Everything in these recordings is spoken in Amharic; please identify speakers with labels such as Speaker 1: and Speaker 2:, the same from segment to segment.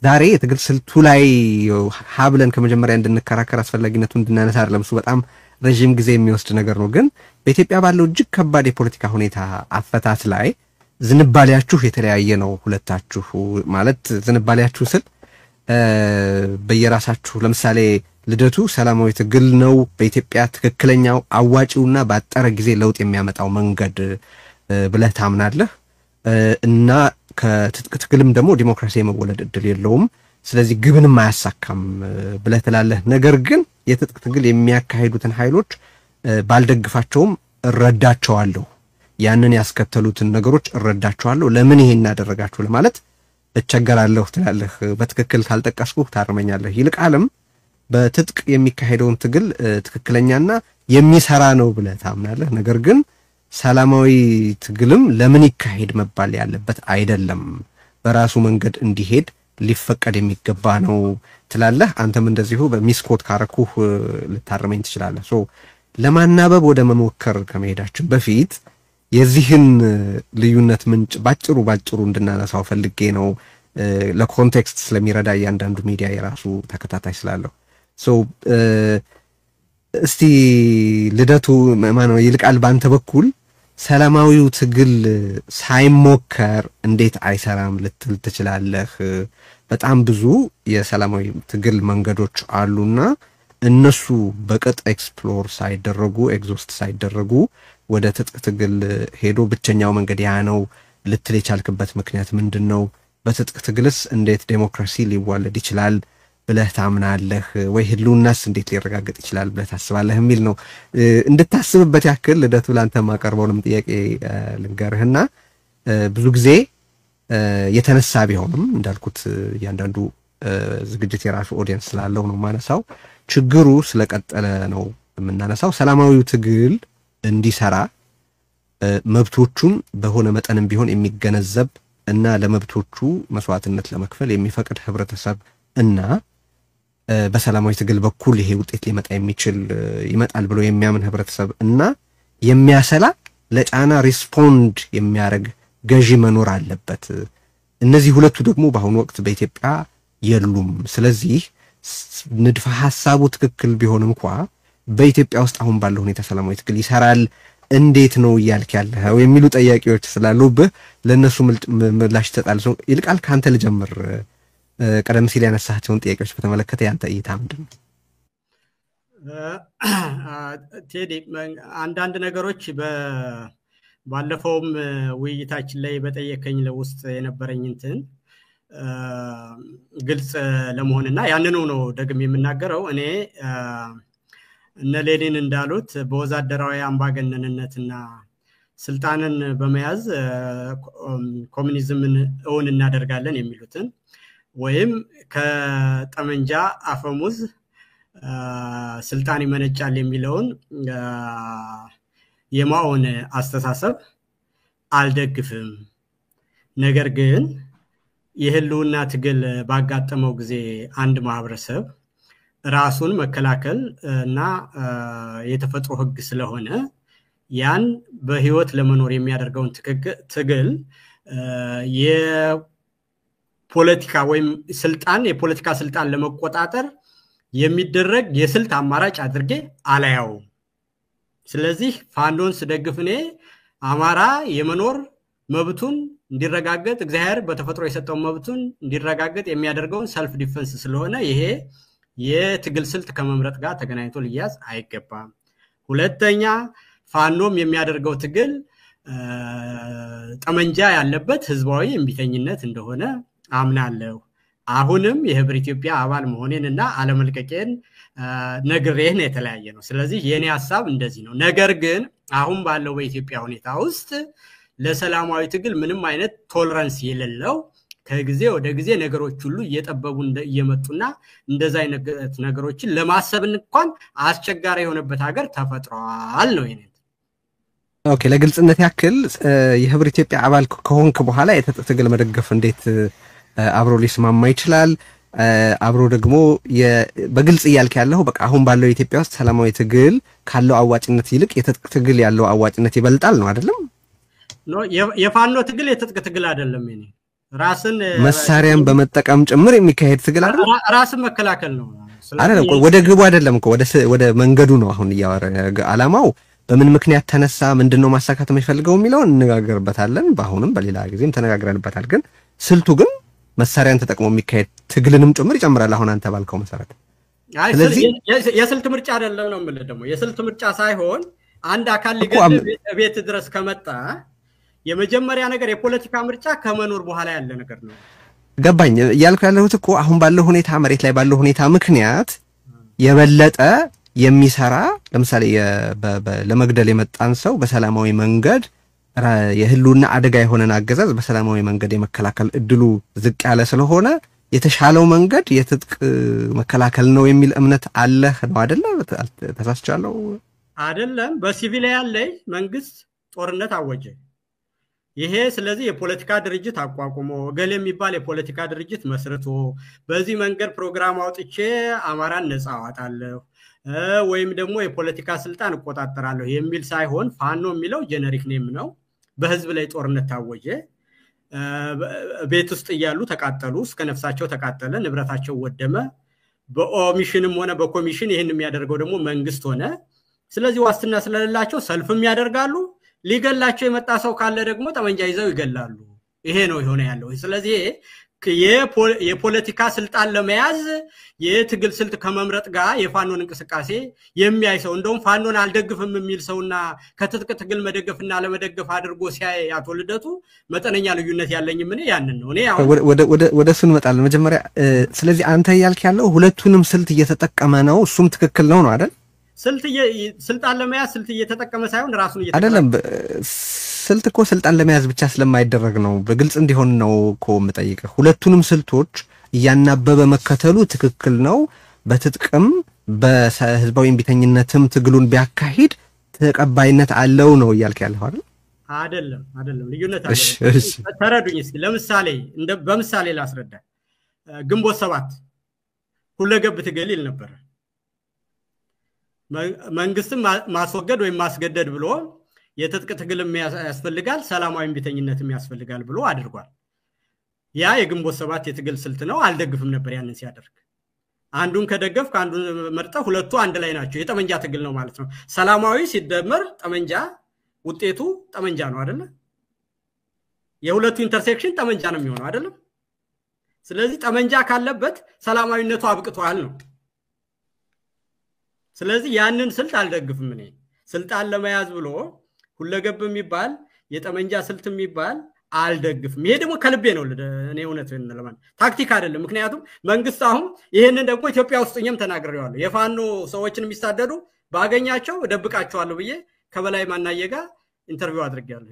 Speaker 1: ዛሬ የትግል ስልቱ ላይ ሀብለን ከመጀመሪያ እንድንከራከር አስፈላጊነቱን እንድናነሳ አይደለም እሱ በጣም ረጅም ጊዜ የሚወስድ ነገር ነው ግን በኢትዮጵያ ባለው እጅግ ከባድ የፖለቲካ ሁኔታ አፈታት ላይ ዝንባሌያችሁ የተለያየ ነው ሁለታችሁ ማለት ዝንባሌያችሁ ስል በየራሳችሁ ለምሳሌ ልደቱ ሰላማዊ ትግል ነው በኢትዮጵያ ትክክለኛው አዋጪውና ባጠረ ጊዜ ለውጥ የሚያመጣው መንገድ ብለህ ታምናለህ እና ከትጥቅ ትግልም ደግሞ ዲሞክራሲ የመወለድ እድል የለውም ስለዚህ ግብንም አያሳካም ብለህ ትላለህ ነገር ግን የትጥቅ ትግል የሚያካሂዱትን ኃይሎች ባልደግፋቸውም እረዳቸዋለሁ ያንን ያስከተሉትን ነገሮች እረዳቸዋለሁ ለምን ይሄን እናደረጋችሁ ለማለት እቸገራለሁ ትላለህ በትክክል ካልጠቀስኩህ ታርመኛለህ ይልቃልም በትጥቅ የሚካሄደውን ትግል ትክክለኛና የሚሰራ ነው ብለህ ታምናለህ ነገር ግን ሰላማዊ ትግልም ለምን ይካሄድ መባል ያለበት አይደለም በራሱ መንገድ እንዲሄድ ሊፈቀድ የሚገባ ነው ትላለህ አንተም እንደዚሁ በሚስኮት ካረኩህ ልታርመኝ ትችላለህ ሶ ለማናበብ ወደ መሞከር ከመሄዳችን በፊት የዚህን ልዩነት ምንጭ ባጭሩ እንድናነሳው ፈልጌ ነው ለኮንቴክስት ስለሚረዳ ያንዳንዱ ሚዲያ የራሱ ተከታታይ ስላለው ሶ እስቲ ልደቱ ማነው ይልቃል ባንተ በኩል ሰላማዊው ትግል ሳይሞከር እንዴት አይሰራም ልትል ትችላለህ በጣም ብዙ የሰላማዊ ትግል መንገዶች አሉና እነሱ በቀጥ ኤክስፕሎር ሳይደረጉ ኤግዞስት ሳይደረጉ ወደ ትጥቅ ትግል ሄዶ ብቸኛው መንገድ ያ ነው ልትል የቻልክበት ምክንያት ምንድነው በትጥቅ ትግልስ እንዴት ዲሞክራሲ ሊዋለድ ይችላል ብለህ ታምናለህ ወይ ህልውናስ እንዴት ሊረጋገጥ ይችላል ብለህ ታስባለህ የሚል ነው እንድታስብበት ያክል ልደቱ ላንተ ማቀርበውንም ጥያቄ ልንገርህና ብዙ ጊዜ የተነሳ ቢሆንም እንዳልኩት ያንዳንዱ ዝግጅት የራሱ ኦዲየንስ ስላለው ነው ማነሳው ችግሩ ስለቀጠለ ነው የምናነሳው ሰላማዊው ትግል እንዲሰራ መብቶቹን በሆነ መጠንም ቢሆን የሚገነዘብ እና ለመብቶቹ መስዋዕትነት ለመክፈል የሚፈቅድ ህብረተሰብ እና በሰላማዊ ትግል በኩል ይሄ ውጤት ሊመጣ የሚችል ይመጣል ብሎ የሚያምን ህብረተሰብ እና የሚያሰላ ለጫና ሪስፖንድ የሚያደርግ ገዢ መኖር አለበት እነዚህ ሁለቱ ደግሞ በአሁኑ ወቅት በኢትዮጵያ የሉም ስለዚህ ንድፈ ሐሳቡ ትክክል ቢሆን እንኳን በኢትዮጵያ ውስጥ አሁን ባለው ሁኔታ ሰላማዊ ትግል ይሰራል እንዴት ነው ይያልክ ያለው የሚሉ ጥያቄዎች ስላሉብህ ለነሱ ምላሽ ተጣልሶ ይልቃል ካንተ ልጀምር ቀደም ሲል ያነሳቸውን ጥያቄዎች በተመለከተ ያንተ እይታ ምንድነው
Speaker 2: ቴዲ አንዳንድ ነገሮች ባለፈውም ውይይታችን ላይ በጠየቀኝ ለውስጥ የነበረኝ እንትን ግልጽ ለመሆንና ያንኑ ነው ደግም የምናገረው እኔ እነ ሌኒን እንዳሉት በወዛደራዊ አምባገነንነትና ስልጣንን በመያዝ ኮሙኒዝምን እውን እናደርጋለን የሚሉትን ወይም ከጠመንጃ አፈሙዝ ስልጣን ይመነጫል የሚለውን የማኦን አስተሳሰብ አልደግፍም ነገር ግን የህልውና ትግል ባጋጠመው ጊዜ አንድ ማህበረሰብ ራሱን መከላከል እና የተፈጥሮ ህግ ስለሆነ ያን በህይወት ለመኖር የሚያደርገውን ትግል የፖለቲካ ወይም የፖለቲካ ስልጣን ለመቆጣጠር የሚደረግ የስልት አማራጭ አድርጌ አላያው ስለዚህ ፋኖን ስደግፍኔ አማራ የመኖር መብቱን እንዲረጋገጥ እግዚአብሔር በተፈጥሮ የሰጠው መብቱን እንዲረጋገጥ የሚያደርገውን ሰልፍ ዲፌንስ ስለሆነ ይሄ የትግል ስልት ከመምረጥ ጋር ተገናኝቶ ሊያዝ አይገባም ሁለተኛ ፋኖም የሚያደርገው ትግል ጠመንጃ ያለበት ህዝባዊ እንቢተኝነት እንደሆነ አምናለሁ አሁንም የህብር ኢትዮጵያ አባል መሆኔንና አለመልቀቄን ነግሬን የተለያየ ነው ስለዚህ የኔ ሐሳብ እንደዚህ ነው ነገር ግን አሁን ባለው በኢትዮጵያ ሁኔታ ውስጥ ለሰላማዊ ትግል ምንም አይነት ቶለራንስ የሌለው ከጊዜ ወደ ጊዜ ነገሮች ሁሉ እየጠበቡ እየመጡና እንደዛ አይነት ነገሮችን ለማሰብ እንኳን አስቸጋሪ የሆነበት ሀገር ተፈጥሯል ነው የኔ
Speaker 1: ኦኬ ለግልጽነት ያክል የህብር ኢትዮጵያ አባል ከሆንክ በኋላ የትግል መደገፍ እንዴት አብሮ ሊስማማ ይችላል አብሮ ደግሞ በግልጽ ይያልክ ያለው በቃ አሁን ባለው ኢትዮጵያ ውስጥ ሰላማዊ ትግል ካለው አዋጭነት ይልቅ የትጥቅ ትግል ያለው አዋጭነት ይበልጣል ነው አይደለም
Speaker 2: ነው የፋኖ ትግል የትጥቅ ትግል አይደለም እኔ ራስን
Speaker 1: መሳሪያን በመጠቀም ጭምር የሚካሄድ ትግል አይደል?
Speaker 2: ራስን መከላከል ነው
Speaker 1: አይደለም እኮ ወደ ግቡ አይደለም እኮ ወደ መንገዱ ነው አሁን እያወራ ዓላማው በምን ምክንያት ተነሳ ምንድነው ማሳካት የሚፈልገው የሚለውን እንነጋገርበታለን በአሁንም በሌላ ጊዜም ተነጋግረንበታል ግን ስልቱ ግን መሳሪያን ተጠቅሞ የሚካሄድ ትግልንም ጭምር ይጨምራል አሁን አንተ ባልከው መሰረት
Speaker 2: ስለዚህ የስልት ምርጫ አይደለም ነው ማለት ደግሞ የስልት ምርጫ ሳይሆን አንድ አካል ሊገል ቤት ድረስ ከመጣ የመጀመሪያ ነገር የፖለቲካ ምርጫ ከመኖር በኋላ ያለ ነገር ነው
Speaker 1: ገባኝ ያልኩ ያለሁት እኮ አሁን ባለው ሁኔታ መሬት ላይ ባለው ሁኔታ ምክንያት የበለጠ የሚሰራ ለምሳሌ ለመግደል የመጣን ሰው በሰላማዊ መንገድ የህልውና አደጋ የሆነን አገዛዝ በሰላማዊ መንገድ የመከላከል እድሉ ዝቅ ያለ ስለሆነ የተሻለው መንገድ የትጥቅ መከላከል ነው የሚል እምነት አለ ነው አይደለ ተሳስቻለሁ
Speaker 2: አይደለም በሲቪሊያን ላይ መንግስት ጦርነት አወጀ ይሄ ስለዚህ የፖለቲካ ድርጅት አቋቁሞ ገለ የሚባል የፖለቲካ ድርጅት መስርቶ በዚህ መንገድ ፕሮግራም አውጥቼ አማራን ነፃ አወጣለሁ ወይም ደግሞ የፖለቲካ ስልጣን እቆጣጠራለሁ የሚል ሳይሆን ፋኖ የሚለው ጄነሪክ ኔም ነው በህዝብ ላይ ጦርነት ታወጀ ቤት ውስጥ ይያሉ ተቃጠሉ እስከ ነፍሳቸው ተቃጠለ ንብረታቸው ወደመ በኦሚሽንም ሆነ በኮሚሽን ይሄን የሚያደርገው ደግሞ መንግስት ሆነ ስለዚህ ዋስትና ስለሌላቸው ሰልፍም ያደርጋሉ ሊገላቸው የመጣ ሰው ካለ ደግሞ ጠመንጃ ይዘው ይገላሉ ይሄ ነው የሆነ ያለው ስለዚህ የፖለቲካ ስልጣን ለመያዝ የትግል ስልት ከመምረጥ ጋር የፋኖን እንቅስቃሴ የሚያይሰው እንደውም ፋኖን አልደግፍም የሚል ሰውና ከትጥቅ ትግል መደገፍና ለመደገፍ አድርጎ ሲያይ ያተወልደቱ መጠነኛ ልዩነት ያለኝ ምን ያንን ነው እኔ
Speaker 1: ወደ እሱ እንመጣለን መጀመሪያ ስለዚህ አንተ ያልክ ያለው ሁለቱንም ስልት እየተጠቀመ ነው እሱም ትክክል ነው አይደል ስልጣን ለመያዝ ስልት እየተጠቀመ ሳይሆን ራሱን እየተጠቀመ አይደለም ስልት እኮ ስልጣን ለመያዝ ብቻ ስለማይደረግ ነው በግልጽ እንዲሆን ነው እኮ መጠይቀህ ሁለቱንም ስልቶች ያናበበ መከተሉ ትክክል ነው በትጥቅም በህዝባዊ እምቢተኝነትም ትግሉን ቢያካሂድ ተቀባይነት አለው ነው ይያልክ ያለው
Speaker 2: አይደለም ልዩነት አለ ተረዱኝ እስኪ ለምሳሌ በምሳሌ ላስረዳ ግንቦት 7 ሁለገብ ትግል ይል ነበር መንግስትን ማስወገድ ወይም ማስገደድ ብሎ የትጥቅ ትግልም ያስፈልጋል ሰላማዊ እምቢተኝነትም ያስፈልጋል ብሎ አድርጓል ያ የግንቦት 7 የትግል ስልት ነው አልደግፍም ነበር ያንን ሲያደርግ አንዱን ከደገፍ ከአንዱን መርጠ ሁለቱ አንድ ላይ ናቸው የጠመንጃ ትግል ነው ማለት ነው ሰላማዊ ሲደመር ጠመንጃ ውጤቱ ጠመንጃ ነው አይደለ የሁለቱ ኢንተርሴክሽን ጠመንጃ ነው የሚሆነው አይደለ ስለዚህ ጠመንጃ ካለበት ሰላማዊነቱ አብቅቷል ነው ስለዚህ ያንን ስልት አልደግፍም እኔ ስልጣን ለመያዝ ብሎ ሁለገብ የሚባል የጠመንጃ ስልት የሚባል አልደግፍም ይሄ ደግሞ ከልቤ ነው እኔ እውነቱን ለማን ታክቲክ አይደለም ምክንያቱም መንግስት አሁን ይሄንን ደግሞ ኢትዮጵያ ውስጥኛም ተናግሬዋለሁ የፋኖ ሰዎችን የሚሳደዱ ባገኛቸው ደብቃቸዋለሁ ብዬ ከበላይ ማናየጋ ኢንተርቪው አድርጌያለሁ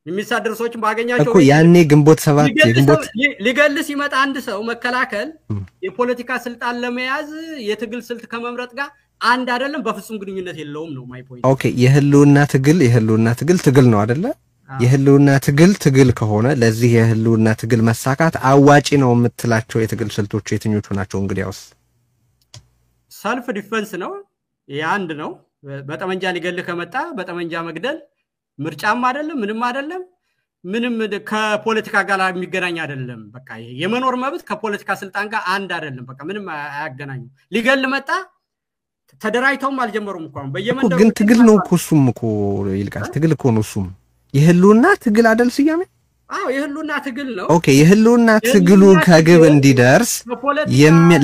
Speaker 2: የሚሳደሩ ሰዎችን ባገኛቸው
Speaker 1: እኮ ያኔ ግንቦት 7 የግንቦት
Speaker 2: ሊገልስ ይመጣ አንድ ሰው መከላከል የፖለቲካ ስልጣን ለመያዝ የትግል ስልት ከመምረጥ ጋር አንድ አይደለም በፍጹም ግንኙነት የለውም ነው ማይ ፖይንት
Speaker 1: ኦኬ የህልውና ትግል ነው አይደለ የህልውና ትግል ከሆነ ለዚህ የህልውና ትግል መሳካት አዋጪ ነው የምትላቸው የትግል ስልቶች የትኞቹ ናቸው እንግዲያውስ
Speaker 2: ሰልፍ ዲፌንስ ነው ያንድ ነው በጠመንጃ ሊገልህ ከመጣ በጠመንጃ መግደል ምርጫም አይደለም ምንም ከፖለቲካ ጋር የሚገናኝ አይደለም በቃ የመኖር መብት ከፖለቲካ ስልጣን ጋር አንድ አይደለም በቃ ምንም አያገናኙ ሊገል መጣ ተደራይተውም አልጀመሩም እንኳን በየመንደሩ
Speaker 1: ግን ትግል ነው እኮ እሱም እኮ ይልቃል ትግል እኮ ነው እሱም የህልውና ትግል አይደል ሲያሜ
Speaker 2: የህልውና ትግል ነው
Speaker 1: ኦኬ የህልውና ትግሉ ከግብ እንዲደርስ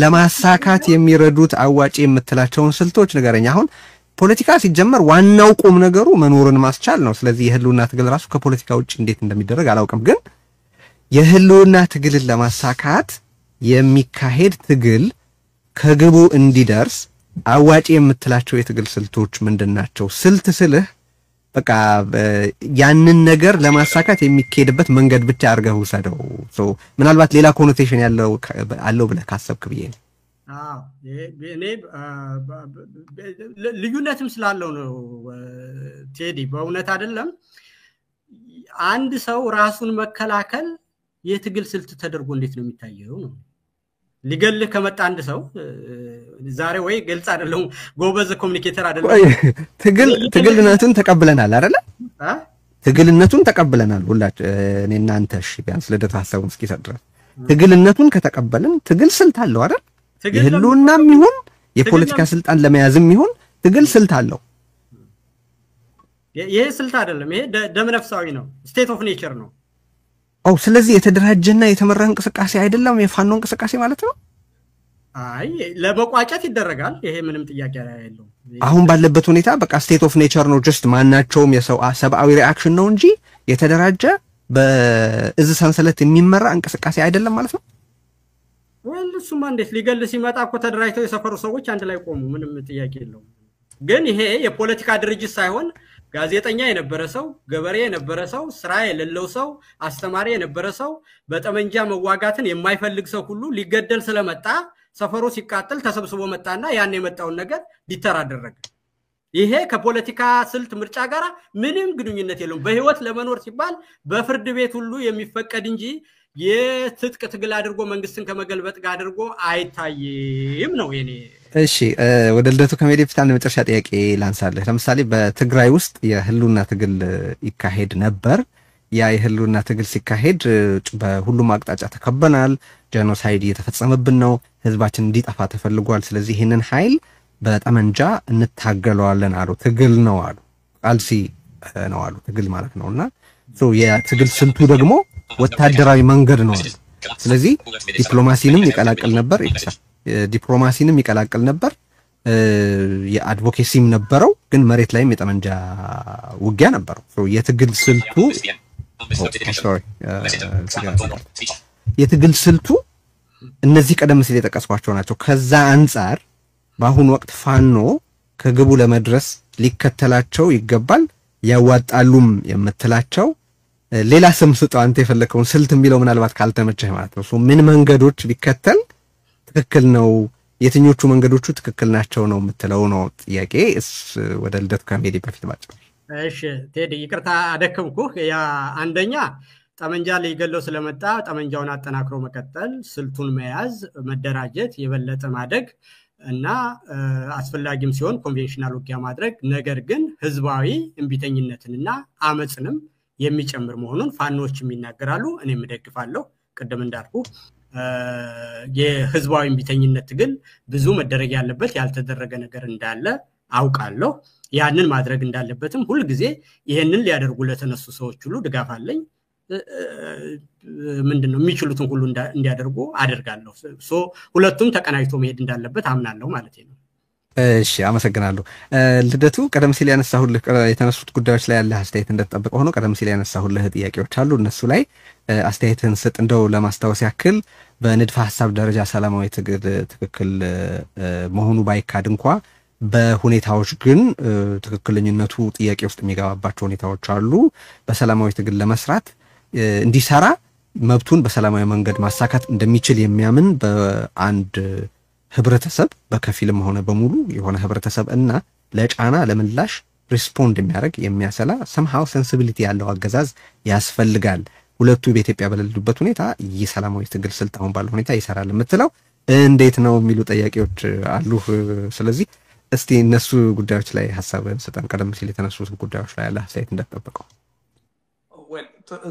Speaker 1: ለማሳካት የሚረዱት አዋጪ የምትላቸውን ስልቶች ንገረኝ አሁን ፖለቲካ ሲጀመር ዋናው ቁም ነገሩ መኖርን ማስቻል ነው ስለዚህ የህልውና ትግል ራሱ ከፖለቲካ ውጭ እንዴት እንደሚደረግ አላውቅም ግን የህልውና ትግልን ለማሳካት የሚካሄድ ትግል ከግቡ እንዲደርስ አዋጪ የምትላቸው የትግል ስልቶች ምንድናቸው ስልት ስልህ በቃ ያንን ነገር ለማሳካት የሚካሄድበት መንገድ ብቻ አርገው ሰደው ምናልባት ሌላ ኮኖቴሽን አለው ብለህ ካሰብክ ብዬ ነው
Speaker 2: እኔ ልዩነትም ስላለው ነው ቴዲ በእውነት አይደለም አንድ ሰው ራሱን መከላከል የትግል ስልት ተደርጎ እንዴት ነው የሚታየው ነው ሊገልህ ከመጣ አንድ ሰው ዛሬ ወይ ግልጽ አይደለም ጎበዝ ኮሙኒኬተር አይደለም
Speaker 1: ትግልነቱን ተቀብለናል አይደለ ትግልነቱን ተቀበለናል ሁላችን እኔና አንተ እሺ ቢያንስ ልደቱ ሐሳቡን እስኪሰጥ ድረስ ትግልነቱን ከተቀበልን ትግል ስልት አለው አይደል የህልውናም ይሁን የፖለቲካ ስልጣን ለመያዝም ይሁን ትግል ስልት አለው
Speaker 2: ይሄ ስልት አይደለም ይሄ ደመነፍሳዊ ነው ስቴት ኦፍ ኔቸር ነው
Speaker 1: ስለዚህ የተደራጀና የተመራ እንቅስቃሴ አይደለም የፋኖ እንቅስቃሴ ማለት ነው
Speaker 2: አይ ለመቋጨት ይደረጋል ይሄ ምንም ጥያቄ አይደለም
Speaker 1: አሁን ባለበት ሁኔታ በቃ ስቴት ኦፍ ኔቸር ነው ጀስት ማናቸውም የሰው ሰብአዊ ሪአክሽን ነው እንጂ የተደራጀ በእዝ ሰንሰለት የሚመራ እንቅስቃሴ አይደለም ማለት ነው
Speaker 2: ወልሱማ እንዴት ሊገል ሲመጣ እኮ ተደራጅተው የሰፈሩ ሰዎች አንድ ላይ ቆሙ ምንም ጥያቄ የለውም ግን ይሄ የፖለቲካ ድርጅት ሳይሆን ጋዜጠኛ የነበረ ሰው ገበሬ የነበረ ሰው ስራ የሌለው ሰው አስተማሪ የነበረ ሰው በጠመንጃ መዋጋትን የማይፈልግ ሰው ሁሉ ሊገደል ስለመጣ ሰፈሩ ሲቃጠል ተሰብስቦ መጣና ያን የመጣውን ነገር ሊተራደረገ ይሄ ከፖለቲካ ስልት ምርጫ ጋር ምንም ግንኙነት የለውም በህይወት ለመኖር ሲባል በፍርድ ቤት ሁሉ የሚፈቀድ እንጂ የትጥቅ ትግል አድርጎ መንግስትን ከመገልበጥ ጋር አድርጎ አይታይም ነው የኔ
Speaker 1: እሺ ወደ ልደቱ ከመሄድ በፊት አንድ መጨረሻ ጥያቄ ላንሳለህ ለምሳሌ በትግራይ ውስጥ የህልውና ትግል ይካሄድ ነበር ያ የህልውና ትግል ሲካሄድ በሁሉም አቅጣጫ ተከበናል ጄኖሳይድ እየተፈጸመብን ነው ህዝባችን እንዲጠፋ ተፈልጓል ስለዚህ ይሄንን ኃይል በጠመንጃ እንታገለዋለን አሉ ትግል ነው አሉ ቃልሲ ነው አሉ ትግል ማለት ነውና የትግል ስልቱ ደግሞ ወታደራዊ መንገድ ነው ስለዚህ ዲፕሎማሲንም ይቀላቀል ነበር ዲፕሎማሲንም ይቀላቀል ነበር የአድቮኬሲም ነበረው ግን መሬት ላይም የጠመንጃ ውጊያ ነበረው የትግል ስልቱ የትግል ስልቱ እነዚህ ቀደም ሲል የተጠቀስኳቸው ናቸው ከዛ አንፃር በአሁን ወቅት ፋኖ ከግቡ ለመድረስ ሊከተላቸው ይገባል ያዋጣሉም የምትላቸው ሌላ ስም ስጠው አንተ የፈለከውን ስልት የሚለው ምናልባት ካልተመቸህ ማለት ነው ምን መንገዶች ቢከተል ትክክል ነው የትኞቹ መንገዶቹ ትክክል ናቸው ነው የምትለው ነው ጥያቄ ወደ ልደቱ ከመሄድ በፊት ባጭሩ
Speaker 2: እሺ ቴዲ ይቅርታ አደከምኩህ ያ አንደኛ ጠመንጃ ሊገለው ስለመጣ ጠመንጃውን አጠናክሮ መቀጠል ስልቱን መያዝ መደራጀት የበለጠ ማደግ እና አስፈላጊም ሲሆን ኮንቬንሽናል ውጊያ ማድረግ ነገር ግን ህዝባዊ እንቢተኝነትንና አመጽንም የሚጨምር መሆኑን ፋኖችም ይናገራሉ እኔም ደግፋለሁ ቀደም እንዳልኩ የህዝባዊ እንቢተኝነት ትግል ብዙ መደረግ ያለበት ያልተደረገ ነገር እንዳለ አውቃለሁ ያንን ማድረግ እንዳለበትም ሁሉ ጊዜ ይሄንን ሊያደርጉ ለተነሱ ሰዎች ሁሉ ድጋፍ አለኝ ምንድነው የሚችሉትን ሁሉ እንዲያደርጉ አደርጋለሁ ሁለቱም ተቀናጅቶ መሄድ እንዳለበት አምናለሁ ማለት ነው
Speaker 1: እሺ አመሰግናለሁ ልደቱ ቀደም ሲል ያነሳሁልህ የተነሱት ጉዳዮች ላይ ያለ አስተያየት እንደተጠበቀ ሆኖ ቀደም ሲል ያነሳሁልህ ጥያቄዎች አሉ እነሱ ላይ አስተያየትን ስጥ እንደው ለማስታወስ ያክል በንድፈ ሐሳብ ደረጃ ሰላማዊ ትግል ትክክል መሆኑ ባይካድ እንኳን በሁኔታዎች ግን ትክክለኛነቱ ጥያቄ ውስጥ የሚገባባቸው ሁኔታዎች አሉ በሰላማዊ ትግል ለመስራት እንዲሰራ መብቱን በሰላማዊ መንገድ ማሳካት እንደሚችል የሚያምን በአንድ ህብረተሰብ በከፊልም ሆነ በሙሉ የሆነ ህብረተሰብ እና ለጫና ለምላሽ ሪስፖንድ የሚያደርግ የሚያሰላ somehow sensibility ያለው አገዛዝ ያስፈልጋል ሁለቱ በኢትዮጵያ በሌሉበት ሁኔታ የሰላማዊ ትግል ስልጣን ባለው ሁኔታ ይሰራል የምትለው እንዴት ነው የሚሉ ጥያቄዎች አሉ ስለዚህ እስቲ እነሱ ጉዳዮች ላይ ሐሳብን ሰጠን ቀደም ሲል የተነሱት ጉዳዮች ላይ ያለ አስተያየት እንደተጠበቀው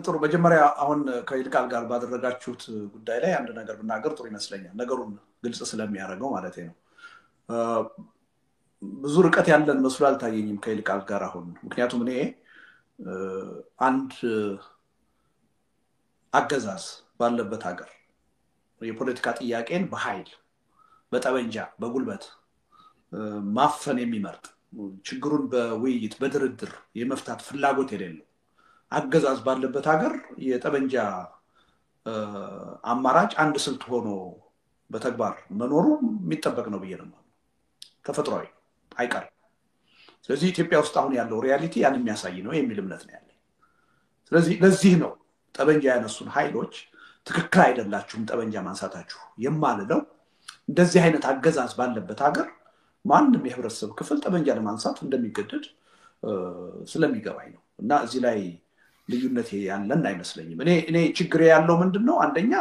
Speaker 3: ጥሩ መጀመሪያ አሁን ከይልቃል ጋር ባደረጋችሁት ጉዳይ ላይ አንድ ነገር ብናገር ጥሩ ይመስለኛል ነገሩን ግልጽ ስለሚያደርገው ማለት ነው ብዙ ርቀት ያለን መስሎ አልታየኝም ከይልቃል ጋር አሁን ምክንያቱም እኔ አንድ አገዛዝ ባለበት ሀገር የፖለቲካ ጥያቄን በኃይል በጠበንጃ በጉልበት ማፈን የሚመርጥ ችግሩን በውይይት በድርድር የመፍታት ፍላጎት የሌለው አገዛዝ ባለበት ሀገር የጠበንጃ አማራጭ አንድ ስልት ሆኖ በተግባር መኖሩ የሚጠበቅ ነው ብዬ ነው ተፈጥሯዊ አይቀርም ስለዚህ ኢትዮጵያ ውስጥ አሁን ያለው ሪያሊቲ ያን የሚያሳይ ነው የሚል እምነት ነው ያለኝ ስለዚህ ለዚህ ነው ጠበንጃ ያነሱን ኃይሎች ትክክል አይደላችሁም ጠበንጃ ማንሳታችሁ የማልለው እንደዚህ አይነት አገዛዝ ባለበት ሀገር ማንንም የህብረተሰብ ክፍል ጠበንጃ ለማንሳት እንደሚገደድ ስለሚገባኝ ነው እና እዚህ ላይ ልዩነት ያለን አይመስለኝም እኔ ችግር ያለው ምንድነው አንደኛ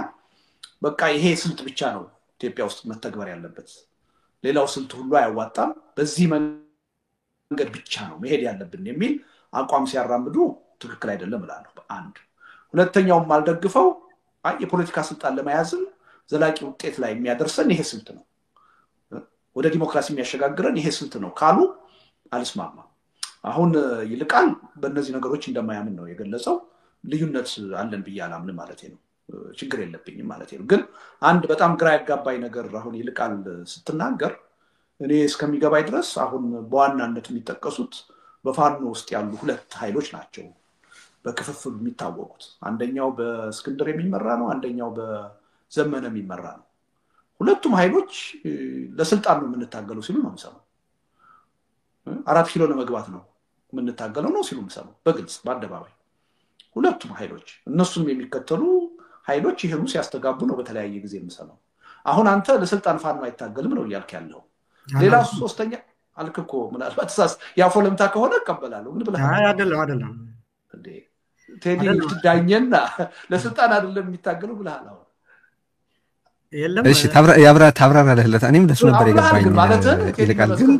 Speaker 3: በቃ ይሄ ስልት ብቻ ነው ኢትዮጵያ ውስጥ መተግበር ያለበት ሌላው ስልት ሁሉ አያዋጣም በዚህ መንገድ ብቻ ነው መሄድ ያለብን የሚል አቋም ሲያራምዱ ትክክል አይደለም እላለሁ አንድ ሁለተኛው ማልደግፈው የፖለቲካ ስልጣን ለመያዝም ዘላቂ ውጤት ላይ የሚያደርሰን ይሄ ስልት ነው ወደ ዲሞክራሲ የሚያሸጋግረን ይሄ ስልት ነው ካሉ አልስማማ አሁን ይልቃል በእነዚህ ነገሮች እንደማያምን ነው የገለጸው ልዩነት አለን በያላምን ማለት ነው ችግር የለብኝም ማለት ነው ግን አንድ በጣም ግራ ያጋባይ ነገር አሁን ይልቃል ስትናገር እኔ እስከሚገባይ ድረስ አሁን በዋናነት የሚጠቀሱት በፋኖ ውስጥ ያሉ ሁለት ኃይሎች ናቸው በክፍፍሉ የሚታወቁት አንደኛው በእስክንድር የሚመራ ነው አንደኛው በዘመነ የሚመራ ነው ሁለቱም ኃይሎች ለስልጣን ነው የምንታገለው ሲሉ ነው የምሰማው 4 ኪሎ ለመግባት ነው የምንታገለው ነው ሲሉ የምሰማው በግልጽ በአደባባይ ሁለቱም ኃይሎች እነሱም የሚከተሉ ኃይሎች ይሄኑ ሲያስተጋቡ ነው በተለያየ ጊዜ የምሰማው አሁን አንተ ለስልጣን ፋኖ አይታገልም ነው ይያልክ ያለው ሌላ ሶስተኛ አልክኮ ምናልባት ተሳስ ያፎለምታ ከሆነ ቀበላለሁ ግን ብለህ
Speaker 2: አይደለም
Speaker 3: እንዴ ቴዲ ዳኘና ለስልጣን አይደለም የሚታገሉ ብለሃል
Speaker 2: የለም
Speaker 1: እሺ ታብራራለህ እኔም ደስ ነበር የገባኝ ይልቃል ግን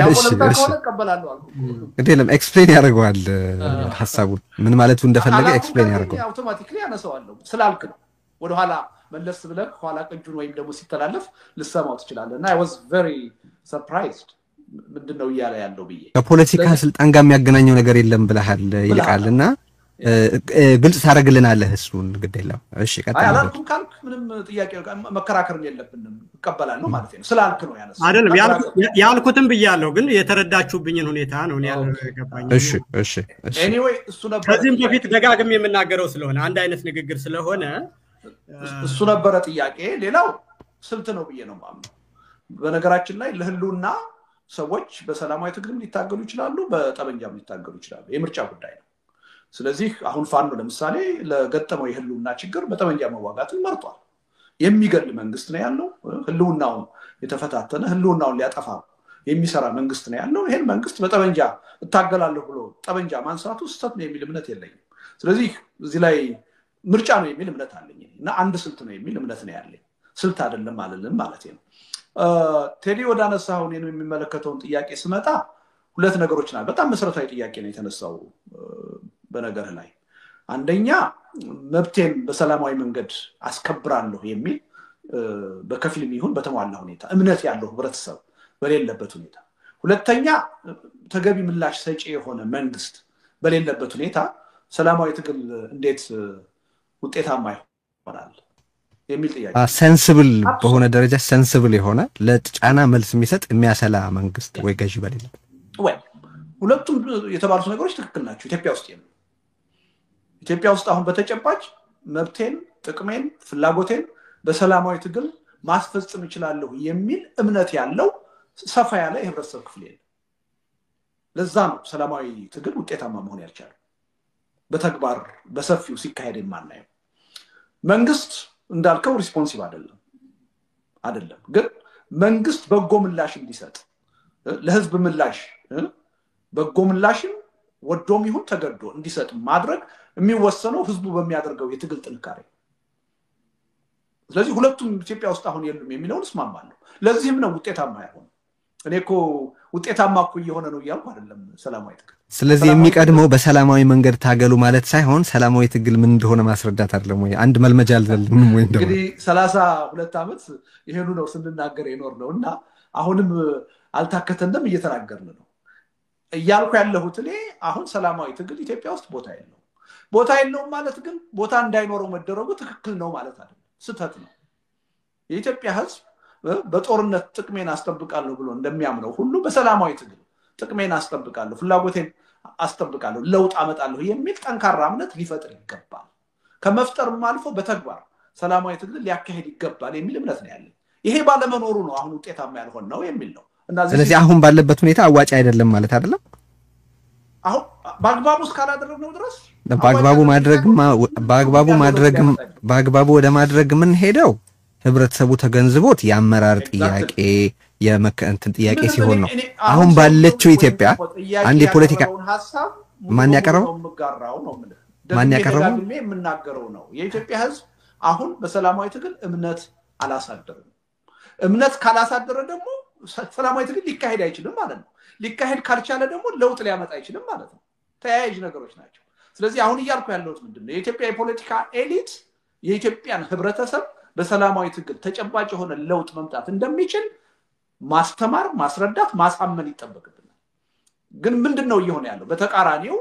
Speaker 3: ያፎለምታ ከሆነ ቀበላለሁ አልኩ
Speaker 1: እንዴለም ኤክስፕሌን ያደርገዋል ሐሳቡን ምን ማለቱ እንደፈለገ ኤክስፕሌን ያደርገዋል
Speaker 3: አውቶማቲካሊ ያነሳዋለሁ ስላልክ ነው ወደ ኋላ መለስ ብለህ ኋላ ቀጁን ወይም ደግሞ ሲተላለፍ ልሰማው ትችላለህ እና I was very surprised ምንድነው ይያለ ያለው ብዬ
Speaker 1: ከፖለቲካ ስልጣን ጋር የሚያገናኘው ነገር የለም ብለሃል ይልቃልና ግልጽ ታረግልናለህ እሱን ግድ የለም እሺ ቀጥታ
Speaker 3: አላልኩም ካልክ ምንም ጥያቄ መከራከር የለብንም እቀበላለሁ ማለት ነው ስላልክ ነው ያነሳው
Speaker 2: አይደለም ያልኩትም ብያለሁ ግን የተረዳችሁብኝን ሁኔታ ነው ያልገባኝ
Speaker 1: እሺ
Speaker 3: anyway እሱ ነበር
Speaker 2: ከዚህም በፊት ደጋግሜ የምናገረው ስለሆነ አንድ አይነት ንግግር ስለሆነ
Speaker 3: እሱ ነበር ጥያቄ ሌላው ስልት ነው ብዬ ነው ማምነው በነገራችን ላይ ለህልውና ሰዎች በሰላማዊ ትግልም ሊታገሉ ይችላሉ በጠበንጃም ሊታገሉ ይችላሉ የምርጫ ጉዳይ ነው ስለዚህ አሁን ፋኖ ለምሳሌ ለገጠመው የህልውና ችግር በጠበንጃ መዋጋትን መርጧል የሚገል መንግስት ነው ያለው ህልውናውን የተፈታተነ ህልውናውን ሊያጠፋ የሚሰራ መንግስት ነው ያለው ይሄን መንግስት በጠበንጃ እታገላለሁ ብሎ ጠበንጃ ማንሳቱ ስህተት ነው የሚል እምነት የለኝም ስለዚህ እዚህ ላይ ምርጫ ነው የሚል እምነት አለኝ እና አንድ ስልት ነው የሚል እምነት ነው ያለኝ ስልት አይደለም ማለት ነው ቴዲ ወዳነሳው ነው የሚመለከተውን ጥያቄ ስመጣ ሁለት ነገሮች ናቸው በጣም መሰረታዊ ጥያቄ ነው የተነሳው በነገር ላይ አንደኛ መብቴን በሰላማዊ መንገድ አስከብራለሁ የሚል በከፊልም ይሁን በተሟላ ሁኔታ እምነት ያለው ህብረተሰብ በሌለበት ሁኔታ ሁለተኛ ተገቢ ምላሽ ሰጪ የሆነ መንግስት በሌለበት ሁኔታ ሰላማዊ ትግል እንዴት ውጤታማ ይሆናል የሚል ጥያቄ
Speaker 1: ሰንስብል በሆነ ደረጃ ሰንስብል የሆነ ለጫና መልስ የሚሰጥ የሚያሰላ መንግስት ወይ ገዢ በሌለበት
Speaker 3: ወይ ሁለቱም የተባሉት ነገሮች ትክክል ናቸው ኢትዮጵያ ውስጥ አሁን በተጨባጭ መብቴን ጥቅሜን ፍላጎቴን በሰላማዊ ትግል ማስፈጸም ይችላል የሚል እምነት ያለው ሰፋ ያለ የህብረተሰብ ክፍል የለም ለዛ ነው ሰላማዊ ትግል ውጤታማ መሆን ያልቻለው በተግባር በሰፊው ሲካሄድ የማናየው መንግስት እንዳልከው ሪስፖንሲቭ አይደለም ግን መንግስት በጎ ምላሽ እንዲሰጥ ለህዝብ ምላሽ በጎ ምላሽም ወዶም ይሁን ተገዶ እንዲሰጥ ማድረግ የሚወሰነው ህዝቡ በሚያደርገው የትግል ጥንካሬ ስለዚህ ሁለቱም ኢትዮጵያ ውስጥ አሁን የሉም የሚለውን እስማማለሁ ለዚህም ነው ውጤታማ ያለው እኔኮ ውጤታማ እኮ የሆነ ነው ያልኩ አይደለም ሰላማዊ ትግል
Speaker 1: ስለዚህ የሚቀድመው በሰላማዊ መንገድ ታገሉ ማለት ሳይሆን ሰላማዊ ትግል ምን እንደሆነ ማስረዳት አይደለም ወይ አንድ መልመጃ አልዘልም ወይ እንደው
Speaker 3: እንግዲህ 32 አመት ይሄኑ ነው ስንናገር የኖር ነውና አሁንም አልታከተንም እየተናገርን ነው እያልኩ ያለሁት እኔ አሁን ሰላማዊ ትግል ኢትዮጵያ ውስጥ ቦታ የለውም ማለት ግን ቦታ እንዳይኖረው መደረጉ ትክክል ነው ማለት አይደለም ስህተት ነው የኢትዮጵያ ህዝብ በጦርነት ጥቅሜን አስጠብቃለሁ ብሎ እንደሚያምነው ሁሉ በሰላማዊ ትግል ጥቅሜን አስጠብቃለሁ ፍላጎቴን አስጠብቃለሁ ለውጥ አመጣለሁ የሚል ጠንካራ እምነት ሊፈጥር ይገባል ከመፍጠርም አልፎ በተግባር ሰላማዊ ትግል ሊያካሄድ ይገባል የሚል እምነት ነው ያለኝ ይሄ ባለመኖሩ ነው አሁን ውጤታማ ያልሆነ ነው የሚል ነው
Speaker 1: ስለዚህ አሁን ባለበት ሁኔታ አዋጭ አይደለም ማለት አይደለም
Speaker 3: አሁን በአግባቡ እስካላደረግነው ድረስ
Speaker 1: በአግባቡ ወደ ማድረግ ምን ሄደው ህብረተሰቡ ተገንዝቦት ያመራር ጥያቄ የመከንተን ጥያቄ ሲሆን ነው አሁን ባለችው ኢትዮጵያ አንድ የፖለቲካ ማን ያቀረበው
Speaker 3: የምናገረው ነው የኢትዮጵያ ህዝብ አሁን በሰላማዊ ትግል እምነት አላሳደረም እምነት ካላሳደረ ደግሞ ሰላማዊ ትግል ሊካሄድ አይችልም ማለት ነው ሊካሄድ ካልቻለ ደግሞ ለውጥ ሊያመጣ አይችልም ማለት ነው ተያያዥ ነገሮች ናቸው። ስለዚህ አሁን እያልኩ ያለሁት ምንድነው የኢትዮጵያ የፖለቲካ ኤሊት የኢትዮጵያን ህብረተሰብ በሰላማዊ ትግል ተጨባጭ የሆነ ለውጥ መምጣት እንደሚችል ማስተማር፣ ማስረዳት፣ ማሳመን ይጠበቅብናል። ግን ምንድነው እየሆነ ያለው? በተቃራኒው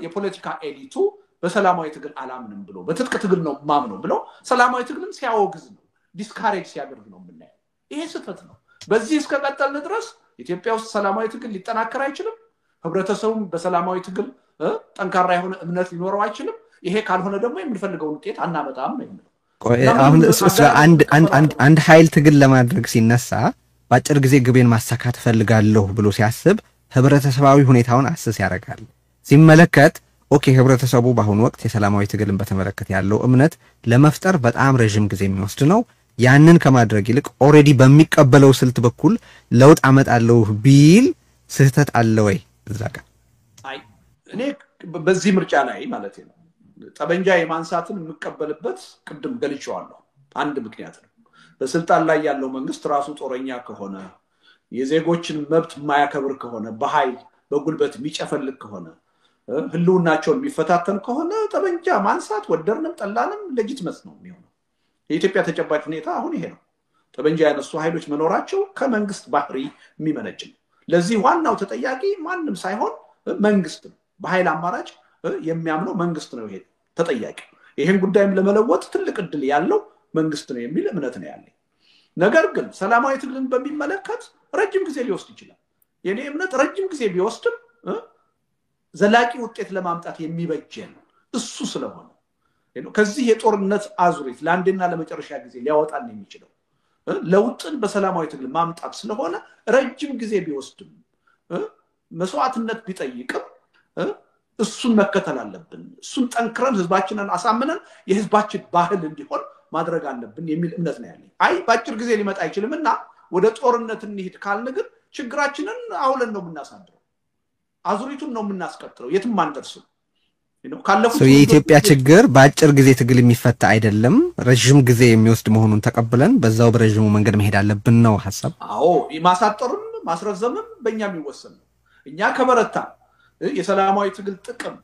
Speaker 3: የፖለቲካ ኤሊቱ በሰላማዊ ትግል አላምንም ብሎ በትጥቅ ትግል ነው ማምነው ብሎ ሰላማዊ ትግልን ሲያወግዝ ነው፣ ዲስካሬጅ ሲያደርግ ነው የምናየው። ይሄ ስህተት ነው። በዚህ እስከቀጠልን ድረስ ኢትዮጵያ ውስጥ ሰላማዊ ትግል ሊጠናከር አይችልም። ህብረተሰቡም በሰላማዊ ትግል ጠንካራ የሆነ እምነት ሊኖረው አይችልም። ይሄ ካልሆነ ደግሞ የምንፈልገውን ውጤት አናመጣም ነው የሚለው።
Speaker 1: አሁን አንድ ኃይል ትግል ለማድረግ ሲነሳ በአጭር ጊዜ ግቤን ማሳካት ፈልጋለሁ ብሎ ሲያስብ ህብረተሰባዊ ሁኔታውን አስስ ያደርጋል። ሲመለከት ኦኬ ህብረተሰቡ በአሁኑ ወቅት የሰላማዊ ትግልን በተመለከተ ያለው እምነት ለመፍጠር በጣም ረጅም ጊዜ የሚወስድ ነው። ያንን ከማድረግ ይልቅ ኦሬዲ በሚቀበለው ስልት በኩል ለውጥ አመጣለሁ ቢል ስህተት አለ ወይ? እዛጋ
Speaker 3: እኔ በዚህ ምርጫ ላይ ማለት ነው ጠበንጃ የማንሳትን የምቀበልበት ቅድም ገልጬዋለሁ። አንድ ምክንያት ነው። በስልጣን ላይ ያለው መንግስት ራሱ ጦረኛ ከሆነ የዜጎችን መብት የማያከብር ከሆነ በኃይል በጉልበት የሚጨፈልቅ ከሆነ ህልውናቸውን የሚፈታተን ከሆነ ጠበንጃ ማንሳት ወደርንም ጠላንም ሌጂቲመት ነው የሚሆነው። የኢትዮጵያ ተጨባጭ ሁኔታ አሁን ይሄ ነው። ጠበንጃ ያነሱ ኃይሎች መኖራቸው ከመንግስት ባህሪ የሚመነጭ ነው። ለዚህ ዋናው ተጠያቂ ማንም ሳይሆን መንግስት ነው። በኃይል አማራጭ የሚያምነው መንግስት ነው ይሄ ተጠያቂ። ይሄን ጉዳይም ለመለወጥ ትልቅ እድል ያለው መንግስት ነው የሚል እምነት ነው ያለኝ። ነገር ግን ሰላማዊ ትግልን በሚመለከት ረጅም ጊዜ ሊወስድ ይችላል። የኔ እምነት ረጅም ጊዜ ቢወስድም ዘላቂ ውጤት ለማምጣት የሚበጀን እሱ ስለሆነ ከዚህ የጦርነት አዙሪት ለአንድና ለመጨረሻ ጊዜ ሊያወጣን የሚችለው ለውጥን በሰላማዊ ትግል ማምጣት ስለሆነ ረጅም ጊዜ ቢወስድም መስዋዕትነት ቢጠይቅም እሱን መከተል አለብን። እሱን ጠንክረን ህዝባችንን አሳምነን የህዝባችን ባህል እንዲሆን ማድረግ አለብን የሚል እምነት ነው ያለኝ። አይ በአጭር ጊዜ ሊመጣ አይችልምና ወደ ጦርነት እንሂድ ካልን ግን ችግራችንን አውለን ነው የምናሳድረው፣ አዙሪቱን ነው የምናስቀጥለው፣ የትም አንደርስም።
Speaker 1: የኢትዮጵያ ችግር በአጭር ጊዜ ትግል የሚፈታ አይደለም፣ ረጅም ጊዜ የሚወስድ መሆኑን ተቀብለን በዛው በረጅሙ መንገድ መሄድ አለብን ነው ሐሳብ።
Speaker 3: አዎ ማሳጠርም ማስረዘምም በእኛ የሚወሰን ነው። እኛ ከበረታ የሰላማዊ ትግል ጥቅም